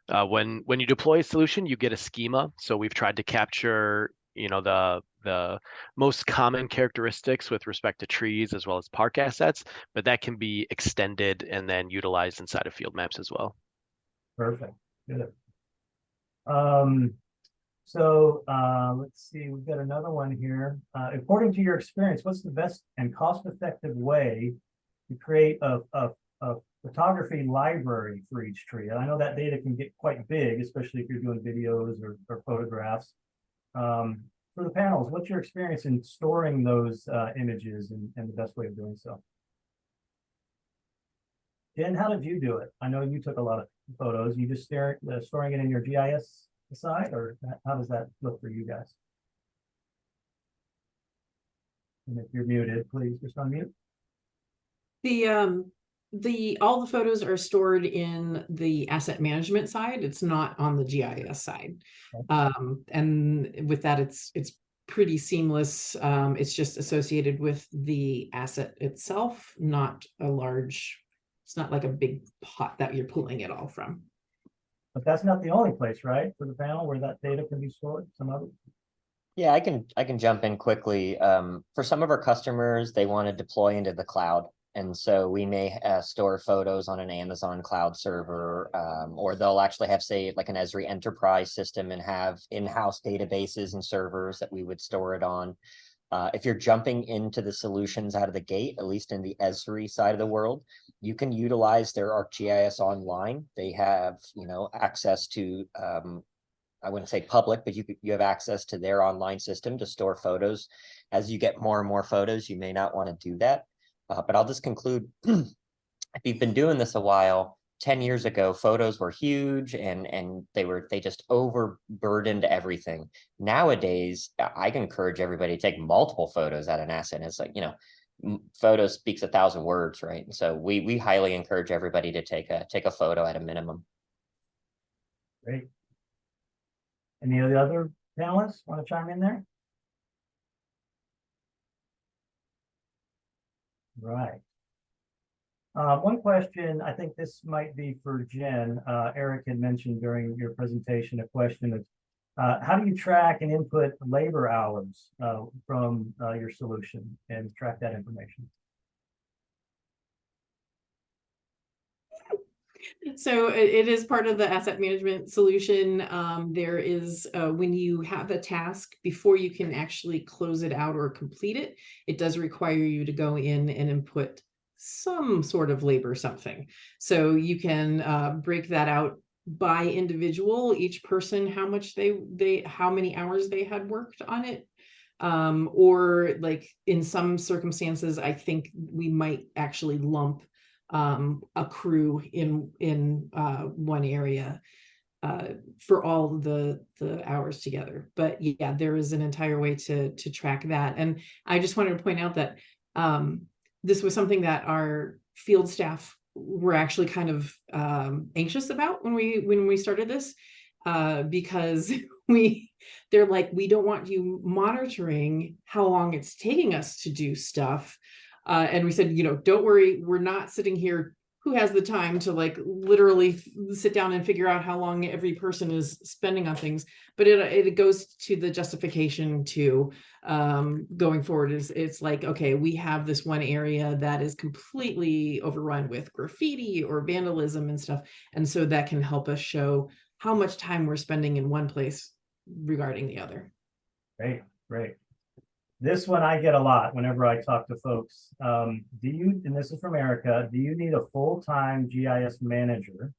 S3: when you deploy a solution, you get a schema. So we've tried to capture, the most common characteristics with respect to trees as well as park assets, but that can be extended and then utilized inside of field maps as well.
S7: Perfect. Good. So let's see, we've got another one here. According to your experience, what's the best and cost-effective way to create a photography library for each tree? And I know that data can get quite big, especially if you're doing videos or photographs. For the panels, what's your experience in storing those images and the best way of doing so? Jen, how did you do it? I know you took a lot of photos. You just storing it in your GIS side, or how does that look for you guys? And if you're muted, please just unmute.
S4: All the photos are stored in the asset management side. It's not on the GIS side. Okay. And with that, it's pretty seamless. It's just associated with the asset itself, not a large, it's not like a big pot that you're pulling it all from.
S7: But that's not the only place, right, for the panel where that data can be stored? Some others?
S5: Yeah, I can jump in quickly. For some of our customers, they want to deploy into the cloud. And so we may store photos on an Amazon cloud server, or they'll actually have, say, like an Esri enterprise system and have in-house databases and servers that we would store it on. If you're jumping into the solutions out of the gate, at least in the Esri side of the world, you can utilize their ArcGIS Online. They have, access to, I wouldn't say public, but you have access to their online system to store photos. As you get more and more photos, you may not want to do that. But I'll just conclude, if you've been doing this a while, 10 years ago, photos were huge and they just overburdened everything. Nowadays, I can encourage everybody to take multiple photos at an asset. And it's like, photo speaks 1,000 words, right? And so we highly encourage everybody to take a photo at a minimum.
S7: Great. Any of the other panelists want to chime in there? Right. One question, I think this might be for Jen. Eric had mentioned during your presentation a question of how do you track and input labor hours from your solution and track that information?
S4: So it is part of the asset management solution. There is, when you have a task, before you can actually close it out or complete it, it does require you to go in and input some sort of labor something. So you can break that out by individual, each person, how much how many hours they had worked on it. Or like in some circumstances, I think we might actually lump a crew in one area for all the hours together. But yeah, there is an entire way to track that. And I just wanted to point out that this was something that our field staff were actually kind of anxious about when we started this, because they're like, we don't want you monitoring how long it's taking us to do stuff. And we said, don't worry, we're not sitting here. Who has the time to like literally sit down and figure out how long every person is spending on things? But it goes to the justification to going forward. It's like, okay, we have this one area that is completely overrun with graffiti or vandalism and stuff. And so that can help us show how much time we're spending in one place regarding the other.
S7: Great, great. This one I get a lot whenever I talk to folks. And this is from Erica, do you need a full-time GIS manager,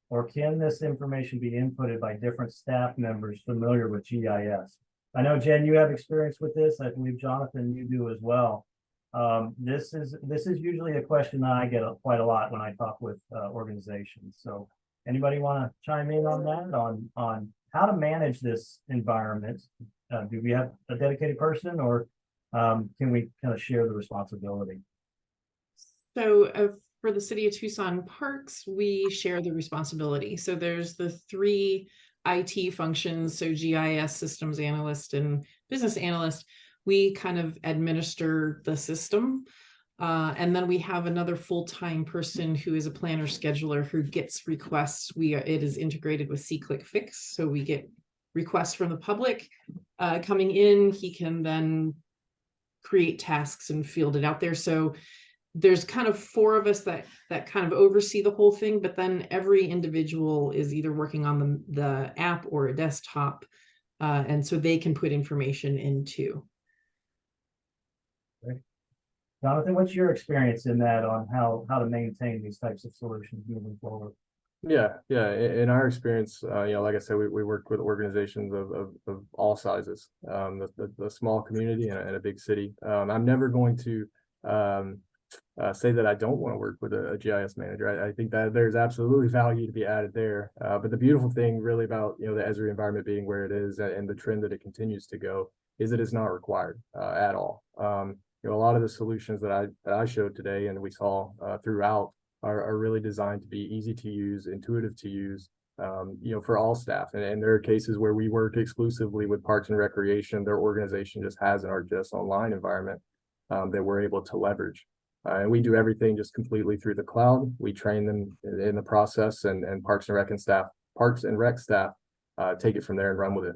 S7: or can this information be inputted by different staff members familiar with GIS? I know, Jen, you have experience with this. I believe, Jonathan, you do as well. This is usually a question that I get quite a lot when I talk with organizations. So anybody want to chime in on that, on how to manage this environment? Do we have a dedicated person, or can we kind of share the responsibility?
S4: So for the City of Tucson Parks, we share the responsibility. So there's the 3 IT functions, so GIS systems analyst and business analyst. We kind of administer the system. And then we have another full-time person who is a planner scheduler who gets requests. It is integrated with SeeClickFix, so we get requests from the public coming in. He can then create tasks and field it out there. So there's kind of 4 of us that kind of oversee the whole thing, but then every individual is either working on the app or a desktop, and so they can put information in too.
S7: Great. Jonathan, what's your experience in that, on how to maintain these types of solutions moving forward?
S6: Yeah. In our experience, like I said, we work with organizations of all sizes, the small community and a big city. I'm never going to say that I don't want to work with a GIS manager. I think that there's absolutely value to be added there. But the beautiful thing really about the Esri environment being where it is, and the trend that it continues to go, is that it's not required at all. A lot of the solutions that I showed today and we saw throughout are really designed to be easy to use, intuitive to use, for all staff. And there are cases where we work exclusively with Parks and Recreation. Their organization just has an ArcGIS Online environment that we're able to leverage. And we do everything just completely through the cloud. We train them in the process, and Parks and Rec staff take it from there and run with it.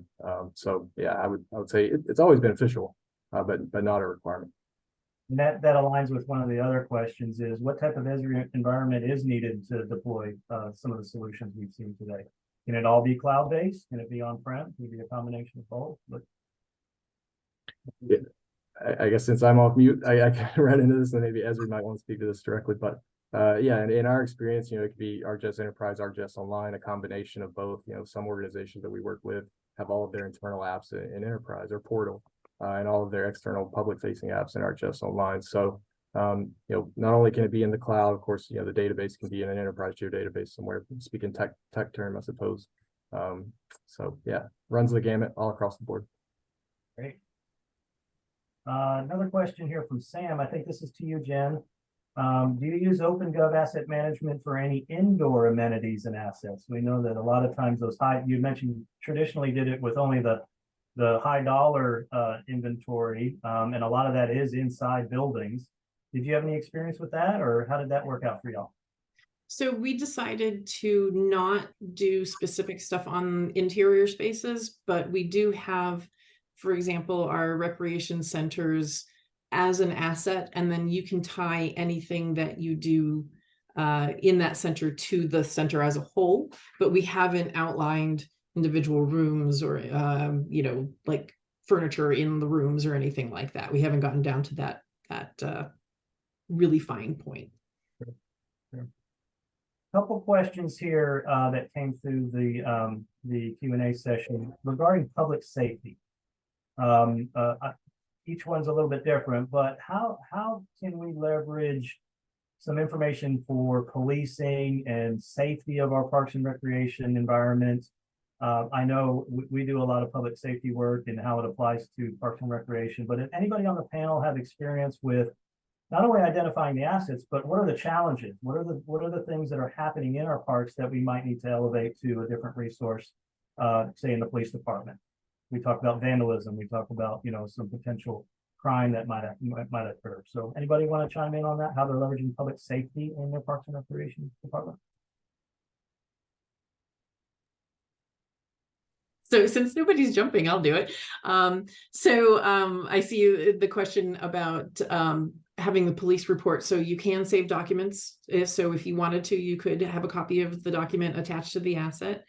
S6: So yeah, I would say it's always beneficial, but not a requirement.
S7: And that aligns with one of the other questions is what type of Esri environment is needed to deploy some of the solutions we've seen today? Can it all be cloud-based? Can it be on-prem? Can it be a combination of both? But
S6: Yeah. I guess since I'm off mute, I kind of read into this, and maybe Esri might want to speak to this directly, but yeah, in our experience, it could be ArcGIS Enterprise, ArcGIS Online, a combination of both. Some organizations that we work with have all of their internal apps in Enterprise or Portal, and all of their external public-facing apps in ArcGIS Online. So, not only can it be in the cloud, of course, the database can be in an enterprise geodatabase somewhere, speaking tech term, I suppose. So yeah, runs the gamut all across the board.
S7: great. Another question here from Sam. I think this is to you, Jen. Do you use OpenGov Asset Management for any indoor amenities and assets? We know that a lot of times those you mentioned traditionally did it with only the high dollar inventory, and a lot of that is inside buildings. Did you have any experience with that, or how did that work out for y'all?
S4: So we decided to not do specific stuff on interior spaces, but we do have, for example, our recreation centers as an asset, and then you can tie anything that you do in that center to the center as a whole, but we haven't outlined individual rooms or, like furniture in the rooms or anything like that. We haven't gotten down to that really fine point.
S7: Couple questions here that came through the Q&A session regarding public safety. Each one's a little bit different, but how can we leverage some information for policing and safety of our parks and recreation environment? I know we do a lot of public safety work and how it applies to parks and recreation, but if anybody on the panel have experience with not only identifying the assets, but what are the challenges? What are the things that are happening in our parks that we might need to elevate to a different resource, say in the police department? We talk about vandalism. We talk about, some potential crime that might occur. So anybody want to chime in on that? How they're leveraging public safety in their parks and recreation department?
S4: So since nobody's jumping, I'll do it. I see the question about having the police report. So you can save documents. So if you wanted to, you could have a copy of the document attached to the asset.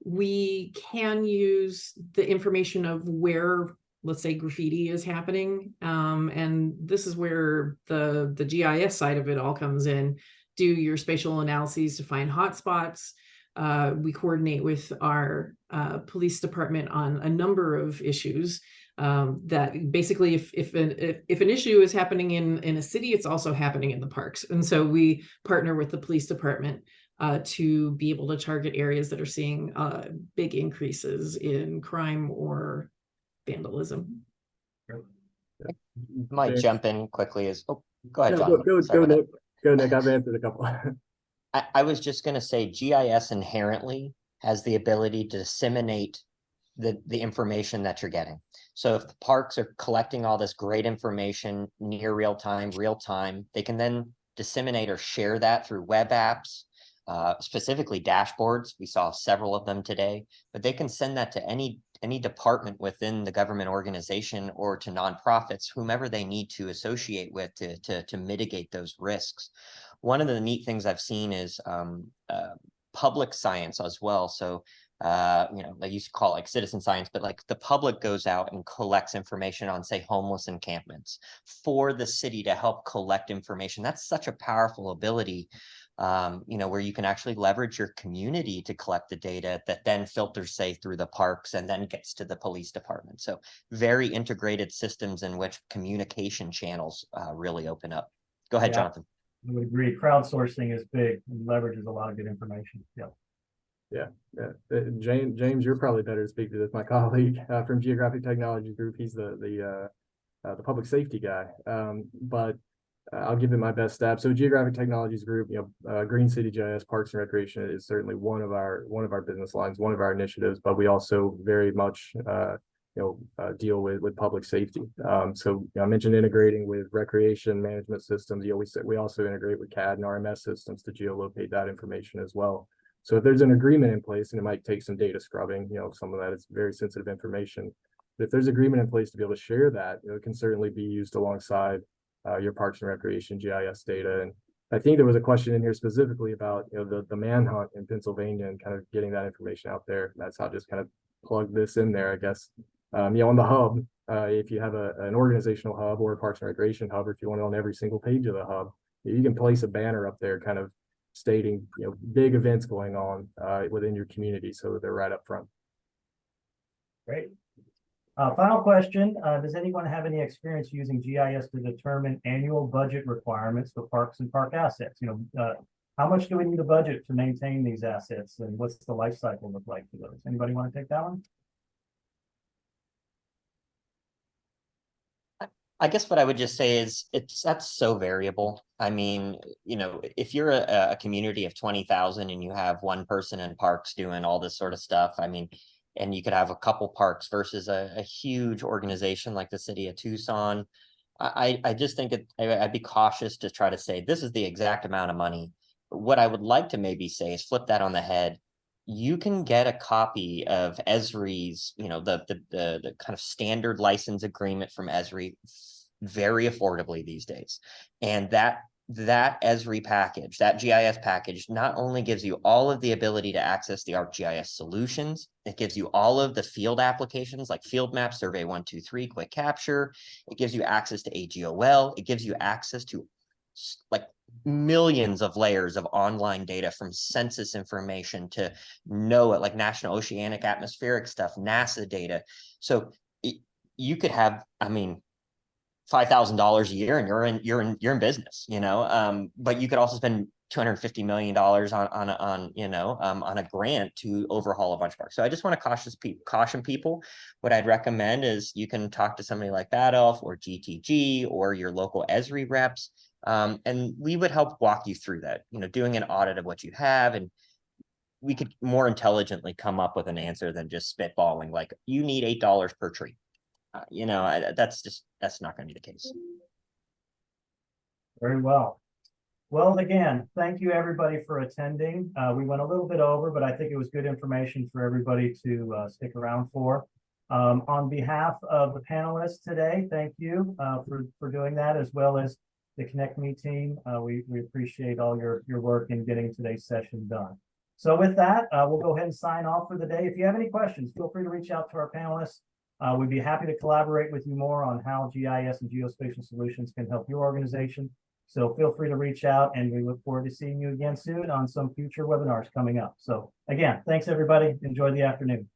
S4: We can use the information of where, let's say, graffiti is happening. And this is where the GIS side of it all comes in. Do your spatial analyses to find hotspots. We coordinate with our police department on a number of issues that basically if an issue is happening in a city, it's also happening in the parks. And so we partner with the police department to be able to target areas that are seeing big increases in crime or vandalism.
S5: Might jump in quickly go ahead,
S6: No,
S5: John.
S6: go, Nick. I've answered a couple.
S5: I was just going to say GIS inherently has the ability to disseminate the information that you're getting. So if the parks are collecting all this great information near real time, they can then disseminate or share that through web apps, specifically dashboards. We saw several of them today, but they can send that to any department within the government organization or to nonprofits, whomever they need to associate with to mitigate those risks. One of the neat things I've seen is public science as well. So, they used to call it like citizen science, but like the public goes out and collects information on, say, homeless encampments for the city to help collect information. That's such a powerful ability, where you can actually leverage your community to collect the data that then filters, say, through the parks and then gets to the police department. So very integrated systems in which communication channels really open up. Go ahead, Jonathan.
S7: I would agree. Crowdsourcing is big and leverages a lot of good information.
S6: Yeah. James, you're probably better to speak to this. My colleague from Geographic Technologies Group, he's the public safety guy. But I'll give it my best stab. So Geographic Technologies Group, Green City GIS, Parks and Recreation is certainly one of our business lines, one of our initiatives. But we also very much deal with public safety. So I mentioned integrating with recreation management systems. We also integrate with CAD and RMS systems to geolocate that information as well. So if there's an agreement in place, and it might take some data scrubbing, some of that is very sensitive information. But if there's agreement in place to be able to share that, it can certainly be used alongside your Parks and Recreation GIS data. And I think there was a question in here specifically about the manhunt in Pennsylvania and kind of getting that information out there. That's how I just kind of plug this in there, I guess. On the hub, if you have an organizational hub or a Parks and Recreation hub, or if you want it on every single page of the hub, you can place a banner up there kind of stating big events going on within your community so that they're right up front.
S7: Great. Final question. Does anyone have any experience using GIS to determine annual budget requirements for parks and park assets? How much do we need a budget to maintain these assets, and what's the life cycle look like for those? Anybody want to take that one?
S5: I guess what I would just say is that's so variable. I mean, if you're a community of 20,000 and you have one person in parks doing all this sort of stuff, I mean, and you could have a couple parks versus a huge organization like the city of Tucson. I just think I'd be cautious to try to say this is the exact amount of money. What I would like to maybe say is flip that on the head. You can get a copy of Esri's, the kind of standard license agreement from Esri very affordably these days. And that Esri package, that GIS package, not only gives you all of the ability to access the ArcGIS solutions, it gives you all of the field applications like Field Map, Survey 123, Quick Capture. It gives you access to AGOL. It gives you access to like millions of layers of online data, from census information to NOAA, like National Oceanic Atmospheric stuff, NASA data. So you could have, I mean, $5,000 a year and you're in business, but you could also spend $250 million on a grant to overhaul a bunch of parks. So I just want to caution people. What I'd recommend is you can talk to somebody like Bad Elf or GTG or your local Esri reps. And we would help walk you through that, doing an audit of what you have, and we could more intelligently come up with an answer than just spitballing like you need $8 per tree. That's not going to be the case.
S7: Very well. Well, again, thank you everybody for attending. We went a little bit over, but I think it was good information for everybody to stick around for. On behalf of the panelists today, thank you for doing that, as well as the Connect Me team. We appreciate all your work in getting today's session done. So with that, we'll go ahead and sign off for the day. If you have any questions, feel free to reach out to our panelists. We'd be happy to collaborate with you more on how GIS and geospatial solutions can help your organization. So feel free to reach out, and we look forward to seeing you again soon on some future webinars coming up. So again, thanks everybody. Enjoy the afternoon.